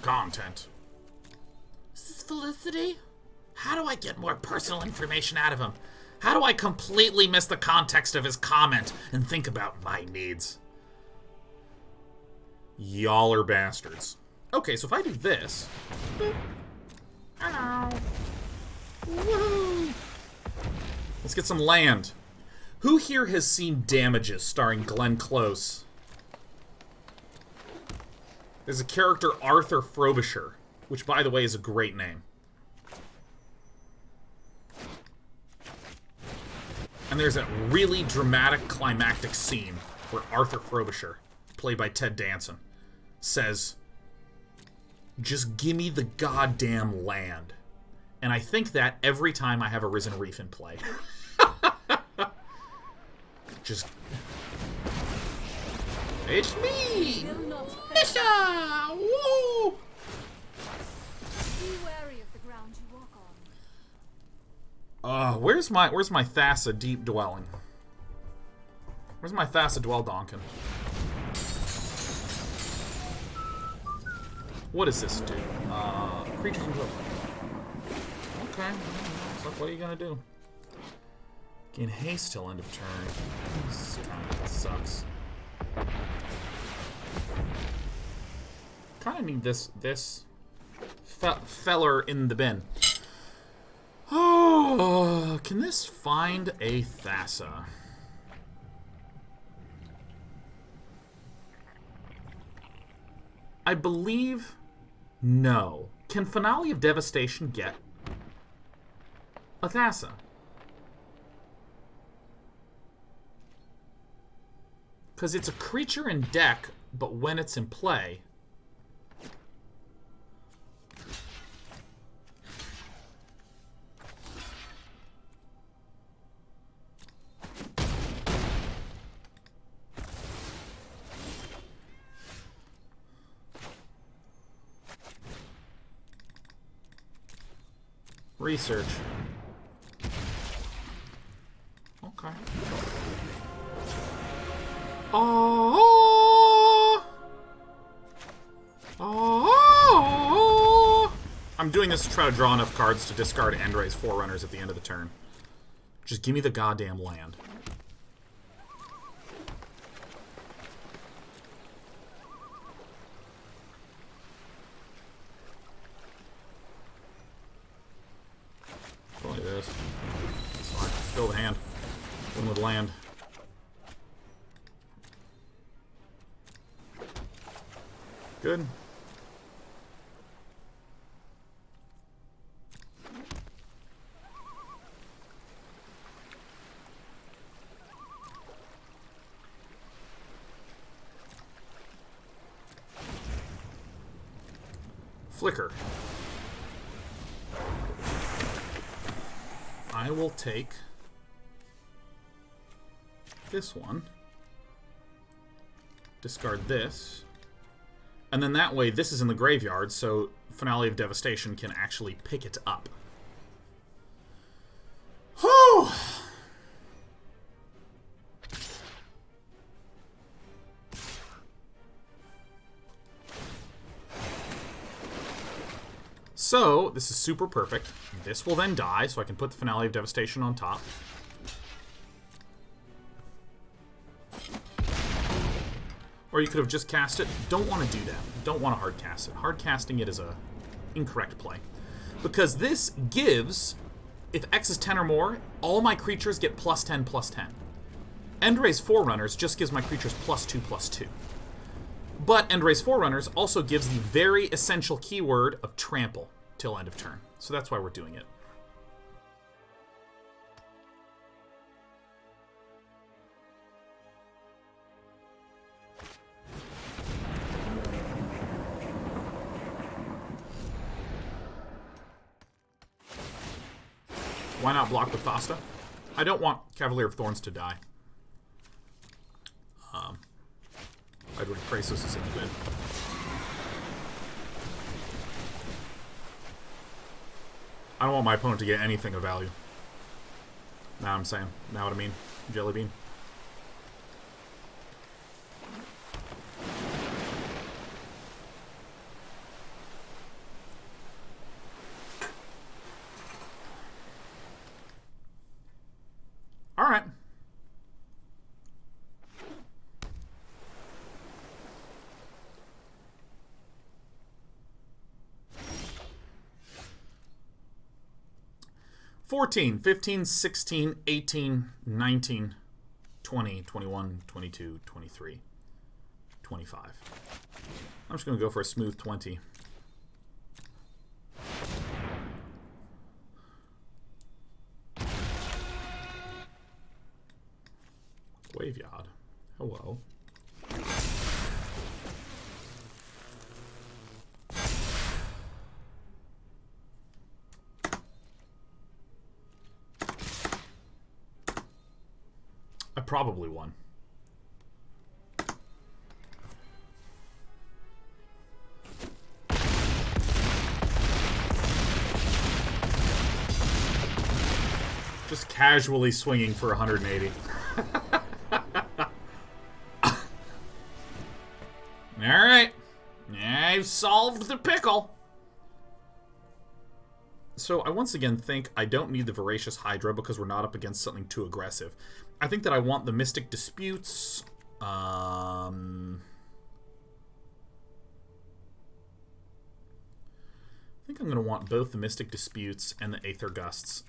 Content. Is this Felicity? How do I get more personal information out of him? How do I completely miss the context of his comment and think about my needs? Y'all are bastards. Okay, so if I do this... Boop. Hello. Woohoo! Let's get some land. Who here has seen Damages starring Glenn Close? There's a character, Arthur Frobisher, which, by the way, is a great name. And there's a really dramatic, climactic scene where Arthur Frobisher, played by Ted Danson, says, "Just gimme the goddamn land." And I think that every time I have a Risen Reef in play. Just... It's me! Nissa! Woo! Be wary of the ground you walk on. Where's my Thassa deep dwelling? Where's my Thassa dwell donkin? What does this do? Creatures and dwell. Okay. So what are you gonna do? Gain haste till end of turn. This kind of sucks. Kind of need this feller in the bin. Oh, can this find a Thassa? I believe no. Can Finale of Devastation get a Thassa? Because it's a creature in deck, but when it's in play... Research. Okay. I'm doing this to try to draw enough cards to discard Endray's Forerunners at the end of the turn. Just give me the goddamn land. Probably this. That's fine. Fill the hand. Win with land. Good. Flicker. I will take this one. Discard this. And then that way, this is in the graveyard, so Finale of Devastation can actually pick it up. Whew! So, this is super perfect. This will then die, so I can put the Finale of Devastation on top. Or you could have just cast it. Don't want to do that. Don't want to hard cast it. Hard casting it is a incorrect play. Because this gives, if X is 10 or more, all my creatures get +10/+10. Endray's Forerunners just gives my creatures +2/+2. But Endray's Forerunners also gives the very essential keyword of trample till end of turn. So that's why we're doing it. Why not block with Thassa? I don't want Cavalier of Thorns to die. Hydroid Krasis is in the bin. I don't want my opponent to get anything of value. Now I'm saying. Now what I mean. Jelly bean. Alright. $14, $15, $16, $18, $19, $20, $21, $22, $23, $25. I'm just going to go for a smooth 20. Graveyard. Hello. I probably won. Just casually swinging for 180. Alright. I've solved the pickle. So I once again think I don't need the Voracious Hydra because we're not up against something too aggressive. I think that I want the Mystic Disputes. I think I'm going to want both the Mystic Disputes and the Aether Gusts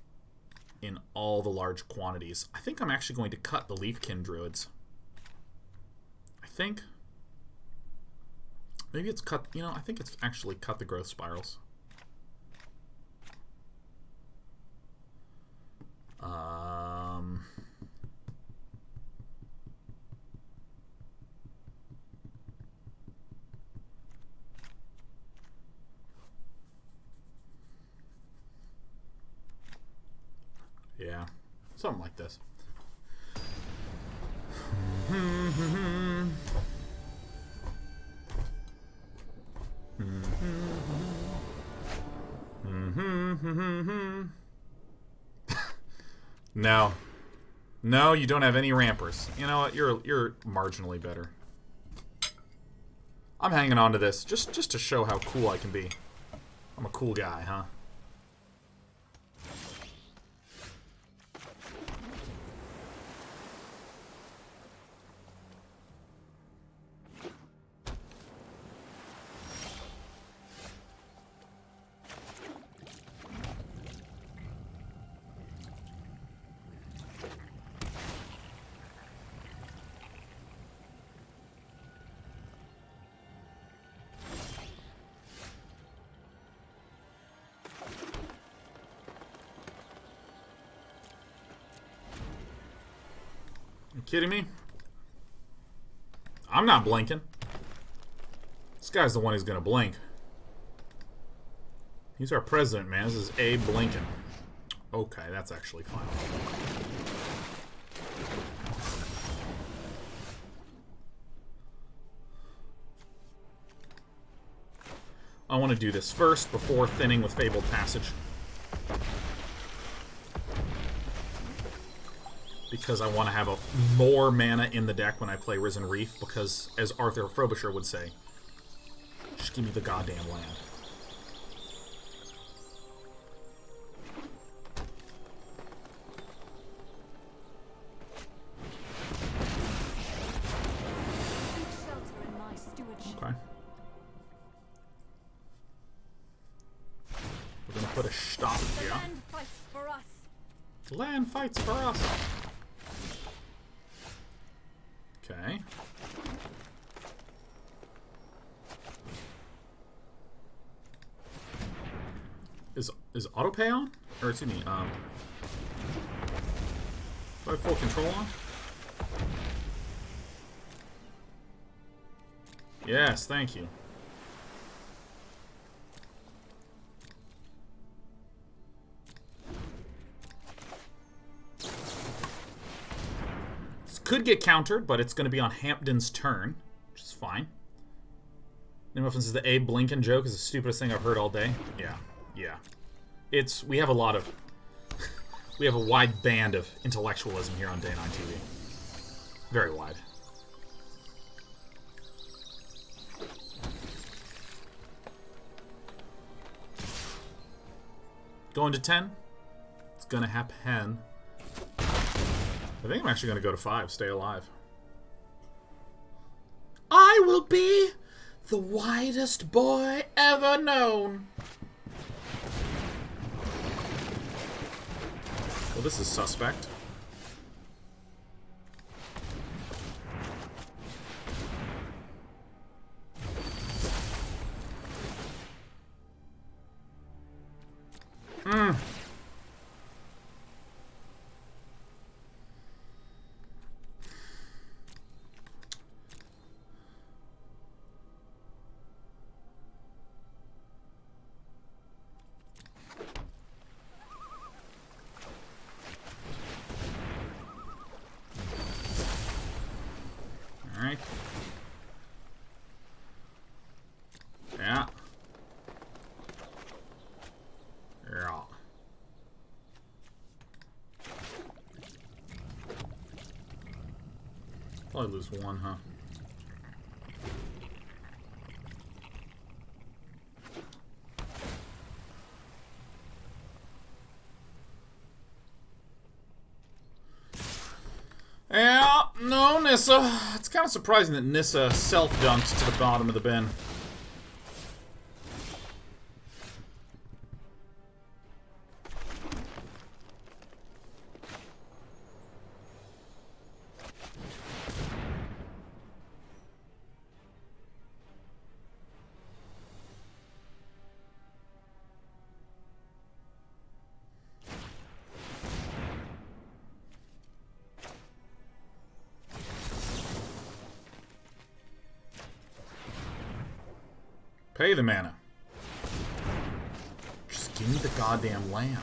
in all the large quantities. I think I'm actually going to cut the Leafkin Druids. I think. Maybe it's cut, you know, I think it's actually cut the Growth Spirals. Yeah, something like this. No. No, you don't have any rampers. You know what? You're marginally better. I'm hanging on to this just to show how cool I can be. I'm a cool guy, huh? You kidding me? I'm not blinking. This guy's the one who's gonna blink. He's our president, man. This is Abe Blinken. Okay, that's actually fine. I want to do this first before thinning with Fabled Passage. Because I want to have more mana in the deck when I play Risen Reef, because, as Arthur Frobisher would say, just give me the goddamn land. Okay. We're going to put a stop here. The land fights for us. Okay. Is auto pay on? Or excuse me, do I have full control on? Yes, thank you. could get countered, but it's going to be on Hampton's turn, which is fine. Muffin says the Abe Blinken joke is the stupidest thing I've heard all day. Yeah. We have a lot of... we have a wide band of intellectualism here on Day 9 TV. Very wide. Going to 10. It's going to happen. I think I'm actually going to go to 5. Stay alive. I will be the widest boy ever known. Well, this is suspect. Alright. Yeah. Yeah. Probably lose 1, huh? Yeah, no, Nissa. It's kind of surprising that Nissa self-dunked to the bottom of the bin. Pay the mana. Just give me the goddamn land.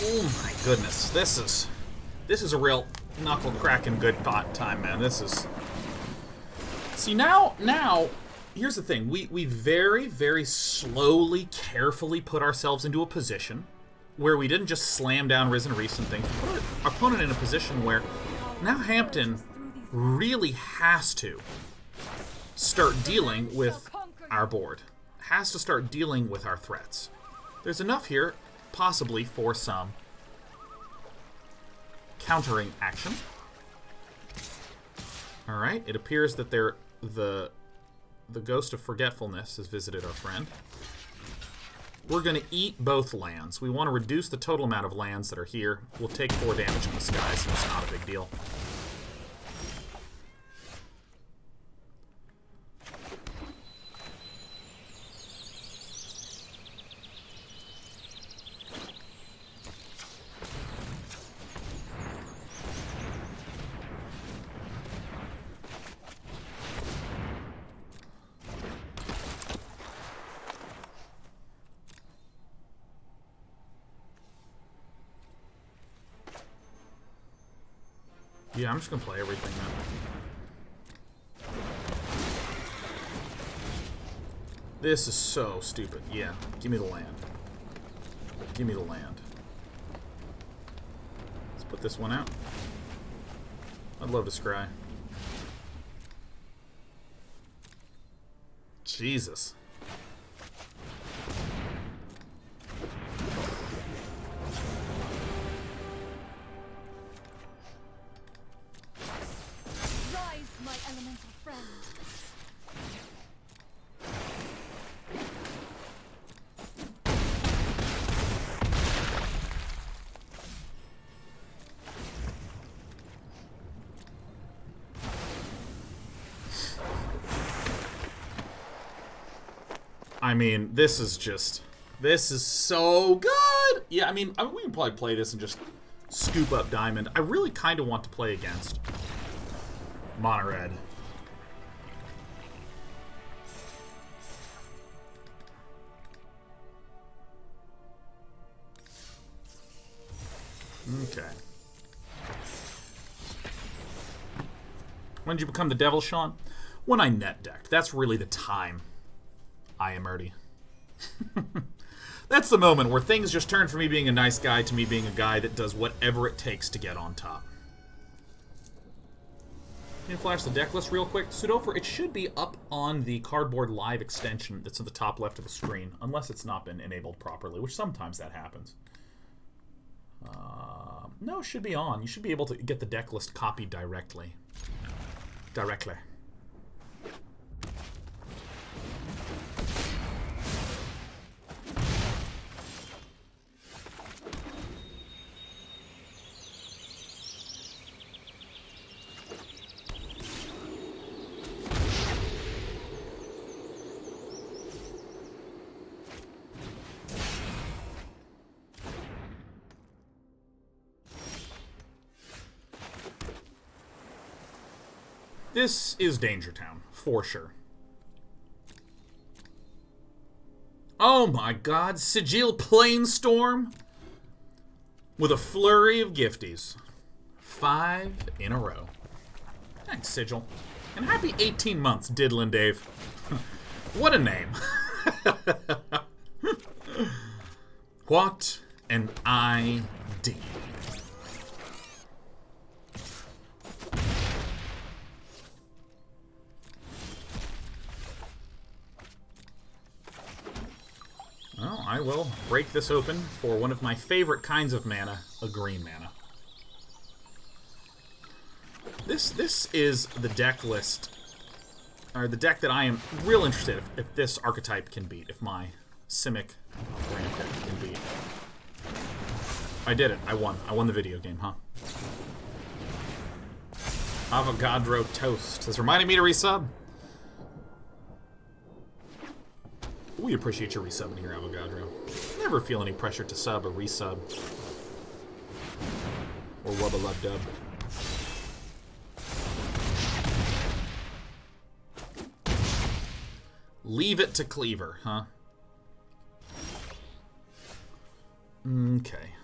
Oh my goodness, this is a real knuckle cracking good time, man. This is... See, now, here's the thing. We very, very slowly, carefully put ourselves into a position where we didn't just slam down Risen Reef and things. We put our opponent in a position where now Hampton really has to start dealing with our board. Has to start dealing with our threats. There's enough here, possibly, for some countering action. Alright, it appears that the Ghost of Forgetfulness has visited our friend. We're going to eat both lands. We want to reduce the total amount of lands that are here. We'll take 4 damage in the sky, so it's not a big deal. Yeah, I'm just gonna play everything now. This is so stupid. Yeah, give me the land. Give me the land. Let's put this one out. I'd love to scry. Jesus. I mean, this is so good. Yeah, I mean, we can probably play this and just scoop up Diamond. I really kind of want to play against Mono Red. Okay. When did you become the devil, Sean? When I net decked. That's really the time I am Erdy. That's the moment where things just turn from me being a nice guy to me being a guy that does whatever it takes to get on top. Can you flash the deck list real quick? Pseudofer, it should be up on the Cardboard Live extension that's at the top left of the screen, unless it's not been enabled properly, which sometimes that happens. No, it should be on. You should be able to get the deck list copied directly. This is Danger Town, for sure. Oh my god, Sigil Plainstorm with a flurry of gifties. 5 in a row. Thanks, Sigil. And happy 18 months, Diddlin' Dave. What a name. What an ID. Well, I will break this open for one of my favorite kinds of mana, a green mana. This is the deck list, or the deck that I am real interested if this archetype can beat, if my Simic Ramp can beat. I did it. I won. I won the video game, huh? Avogadro Toast. This reminded me to resub. We appreciate your resubbing here, Avogadro. Never feel any pressure to sub or resub. Or wubba lub dub. Leave it to Cleaver, huh? Okay.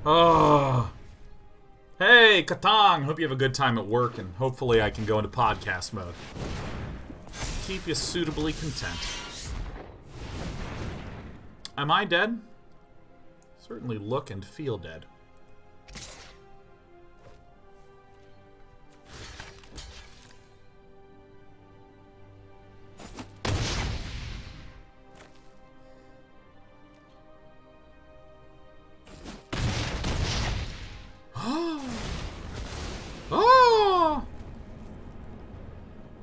Oh. Hey, Katang! Hope you have a good time at work, and hopefully I can go into podcast mode. Keep you suitably content. Am I dead? Certainly look and feel dead.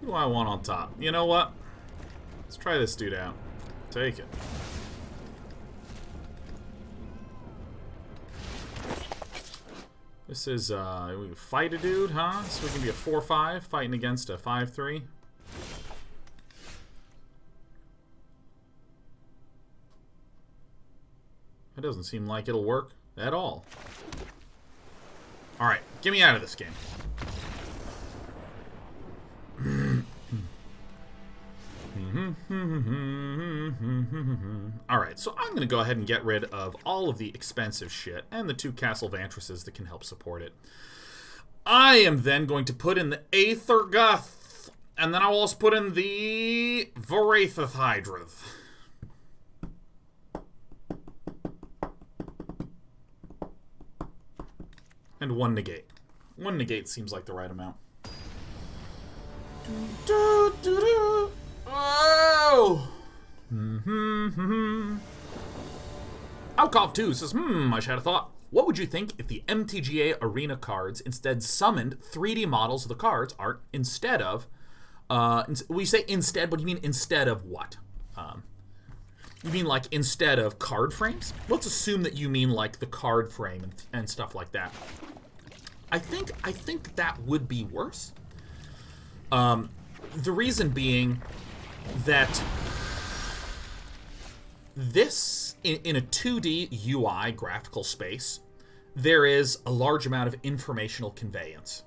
Who do I want on top? You know what? Let's try this dude out. Take it. This is, we fight a dude, huh? So we can be a 4-5 fighting against a 5-3. That doesn't seem like it'll work at all. Alright, get me out of this game. Alright, so I'm going to go ahead and get rid of all of the expensive shit and the 2 Castle Vantresses that can help support it. I am then going to put in the Aether Gust, and then I'll also put in the Vorathith Hydroid. And 1 negate. 1 negate seems like the right amount. Oh! Alcov 2 says, I should have thought. What would you think if the MTGA Arena cards instead summoned 3D models of the cards art instead of... we say instead, what do you mean instead of what? You mean like instead of card frames? Let's assume that you mean like the card frame and stuff like that. I think that would be worse. The reason being that this, in a 2D UI graphical space, there is a large amount of informational conveyance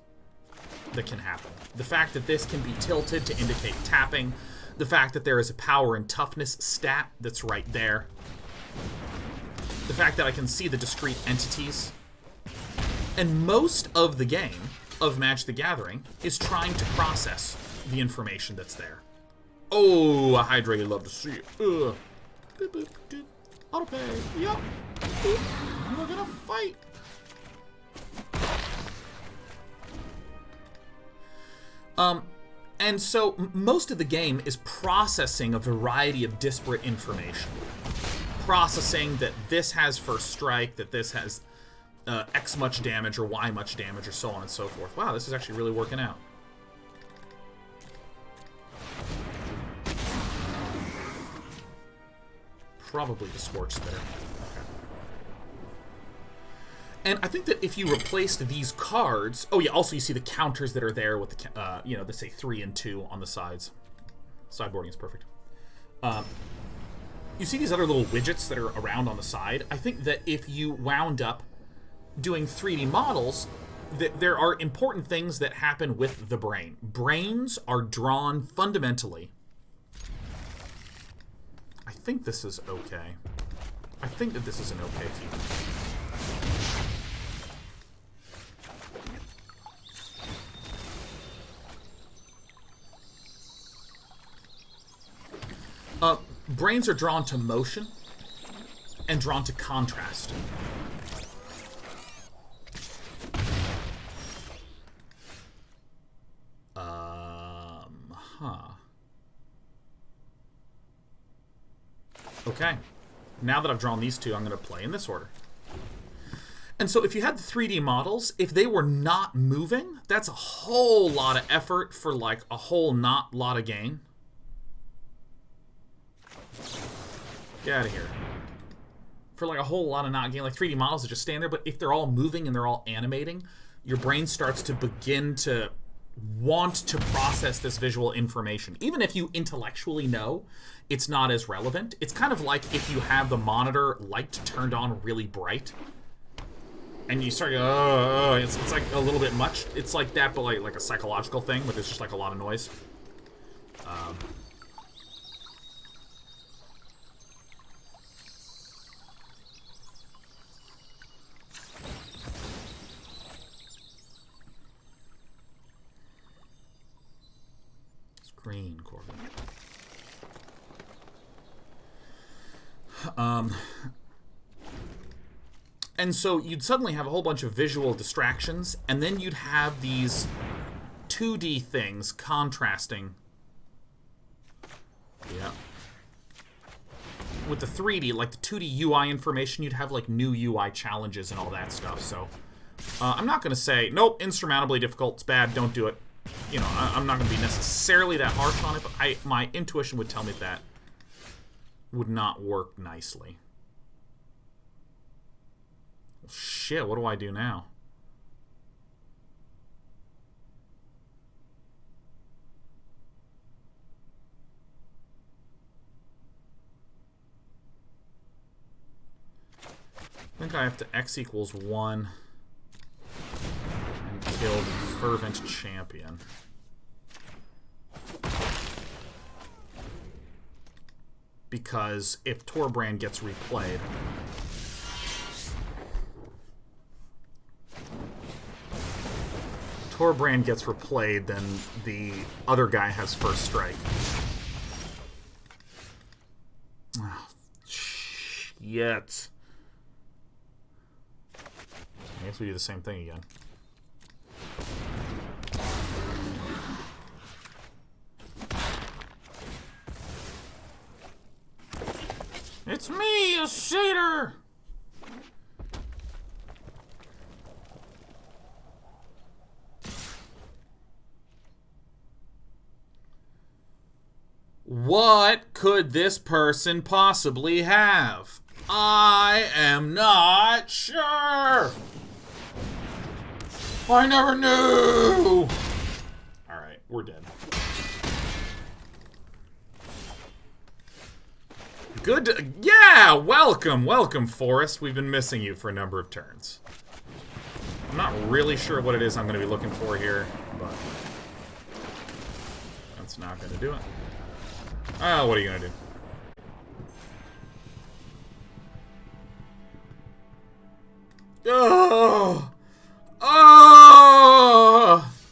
that can happen. The fact that this can be tilted to indicate tapping, the fact that there is a power and toughness stat that's right there, the fact that I can see the discrete entities, and most of the game of Magic the Gathering is trying to process the information that's there. Oh, I'd really love to see it. Boop, boop, doop. Autopay. Yup. We're gonna fight. And so most of the game is processing a variety of disparate information. Processing that this has first strike, that this has X much damage or Y much damage or so on and so forth. Wow, this is actually really working out. Probably the Scorch there. Okay. And I think that if you replaced these cards... Oh yeah, also you see the counters that are there with the, you know, they say 3 and 2 on the sides. Sideboarding is perfect. You see these other little widgets that are around on the side. I think that if you wound up doing 3D models, that there are important things that happen with the brain. Brains are drawn fundamentally... I think this is okay. I think that this is an okay team. Brains are drawn to motion and drawn to contrast. Okay. Now that I've drawn these two, I'm going to play in this order. And so if you had the 3D models, if they were not moving, that's a whole lot of effort for like a whole not lot of gain. Get out of here. For like a whole lot of not gain, like 3D models that just stand there, but if they're all moving and they're all animating, your brain starts to begin to want to process this visual information. Even if you intellectually know it's not as relevant, it's kind of like if you have the monitor light turned on really bright and you start going, it's like a little bit much. It's like that, but like a psychological thing, but there's just like a lot of noise. Green, Corbin. And so you'd suddenly have a whole bunch of visual distractions, and then you'd have these 2D things contrasting. Yeah. With the 3D, like the 2D UI information, you'd have like new UI challenges and all that stuff. So I'm not going to say, nope, insurmountably difficult, it's bad, don't do it. You know, I'm not going to be necessarily that harsh on it, but my intuition would tell me that would not work nicely. Well, shit, what do I do now? I think I have to X equals 1 and kill the Fervent Champion. Because if Torbrand gets replayed, then the other guy has first strike. Oh, shit. I guess we do the same thing again. It's me, a satyr! What could this person possibly have? I am not sure. I never knew. All right, we're dead. Good. Yeah, welcome, Forrest. We've been missing you for a number of turns. I'm not really sure what it is I'm going to be looking for here, but that's not going to do it. Oh, what are you going to do? Ugh.